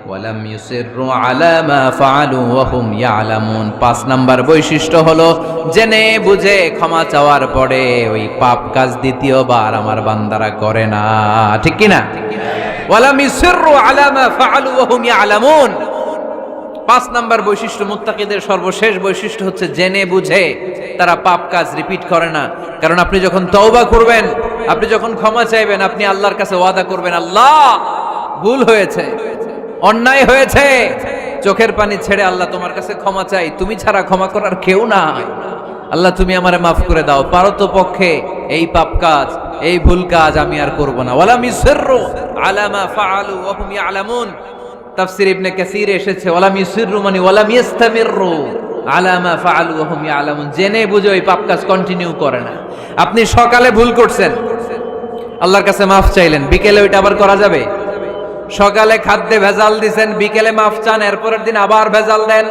ওয়ালাম ইউসিররু আলা মা ফাআলু ওয়া হুম ইয়ালামুন। ৫ নাম্বার বৈশিষ্ট্য হলো জেনে বুঝে ক্ষমা চাওয়ার পরে ওই পাপ কাজ দ্বিতীয়বার আমার বান্দারা করে না, ঠিক কি না? ওয়ালাম ইউসিররু আলা মা ফাআলু ওয়া হুম ইয়ালামুন। ৫ নাম্বার বৈশিষ্ট্য, মুত্তাকিদের সর্বশেষ বৈশিষ্ট্য হচ্ছে জেনে বুঝে তারা পাপ কাজ রিপিট করে না। কারণ আপনি যখন তওবা করবেন, আপনি যখন ক্ষমা চাইবেন, আপনি আল্লাহর কাছে ওয়াদা করবেন, আল্লাহ ভুল হয়েছে, অন্যায় হয়েছে, চোখের পানি ছেড়ে আল্লাহ তোমার কাছে ক্ষমা চাই, তুমি ছাড়া ক্ষমা করার কেউ নাই, আল্লাহ তুমি আমারে মাফ করে দাও, পারতপক্ষে এই পাপ কাজ, এই ভুল কাজ আমি আর করব না। ওয়ালাম ইউসিররু আলা মা ফাআলু ওয়া হুম ইয়ালামুন। তাফসীর ইবনে কাসীর এসেছে ওয়ালাম ইউসিররু মানে ওয়ালাম ইস্তামিররু আলা মা ফাআলু ওয়া হুম ইয়ালামুন, জেনে বুঝে ওই পাপ কাজ কন্টিনিউ করে না। আপনি সকালে ভুল করছেন, আল্লাহর কাছে মাফ চাইলেন, বিকেলে ওইটা আবার করা যাবে? সকালে খাদ্যে ভেজাল দিছেন, বিকেলে মাফ চান, এরপরের দিন আবার ভেজাল দেন,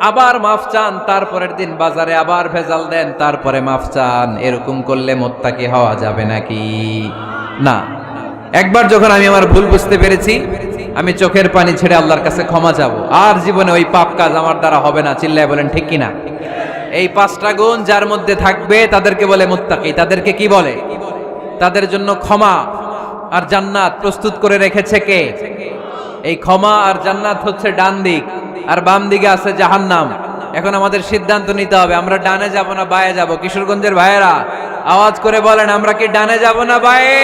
আবার মাফ চান, তারপরের দিন বাজারে আবার ভেজাল দেন, তারপরে মাফ চান। এরকম করলে মুত্তাকি হওয়া যাবে নাকি? না। একবার যখন আমি আমার ভুল বুঝতে পেরেছি, আমি চোখের পানি ছেড়ে আল্লাহর কাছে ক্ষমা চাবো, আর জীবনে ওই পাপ কাজ আমার দ্বারা হবে না। চিল্লায় বলেন ঠিক কিনা? এই ৫টা গুণ যার মধ্যে থাকবে তাদেরকে বলে মুত্তাকি। তাদেরকে কি বলে? তাদের জন্য ক্ষমা আর জান্নাত প্রস্তুত করে রেখেছে কে? এই ক্ষমা আর জান্নাত হচ্ছে ডান দিক, আর বাম দিকে আছে জাহান্নাম। এখন আমাদের সিদ্ধান্ত নিতে হবে, আমরা ডানে যাব না বায়ে যাব। কিশোরগঞ্জের ভাইয়েরা আওয়াজ করে বলেন, আমরা কি ডানে যাব না বায়ে?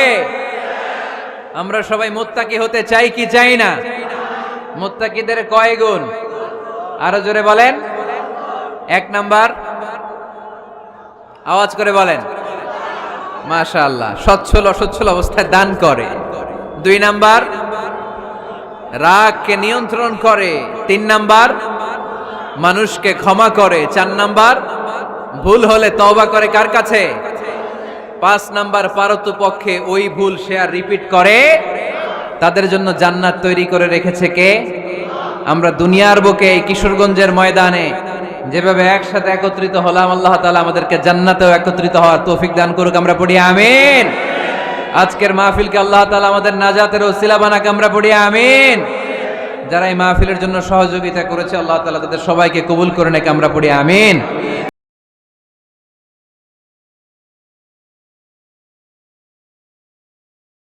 আমরা সবাই মুত্তাকি হতে চাই কি চাই না? মুত্তাকিদের কয় গুণ? আরো জোরে বলেন। ১ নাম্বার, আওয়াজ করে বলেন। মাশাআল্লাহ, সচ্ছল অসচ্ছল অবস্থায় দান করে। ২ নাম্বার, রাগকে নিয়ন্ত্রণ করে। ৩ নাম্বার, মানুষকে ক্ষমা করে। ৪ নাম্বার, ভুল হলে তওবা করে কার কাছে? ৫ নাম্বার, পারতপক্ষে ওই ভুল সে আর রিপিট করে। তাদের জন্য জান্নাত তৈরি করে রেখেছে কে? আমরা দুনিয়ার বুকে এই কিশোরগঞ্জের ময়দানে যেভাবে একসাথে একত্রিত হলাম, আল্লাহ তাআলা আমাদেরকে জান্নাতেও একত্রিত হওয়ার তৌফিক দান করুক। আমরা পড়ি আমিন। আজকের মাহফিলকে আল্লাহ তাআলা আমাদের নাজাতের ওসিলা বানাক। আমরা পড়ি আমিন। যারা এই মাহফিলের জন্য সহযোগিতা করেছে, আল্লাহ তাআলা তাদের সবাইকে কবুল করে নেক। আমরা পড়ি আমিন।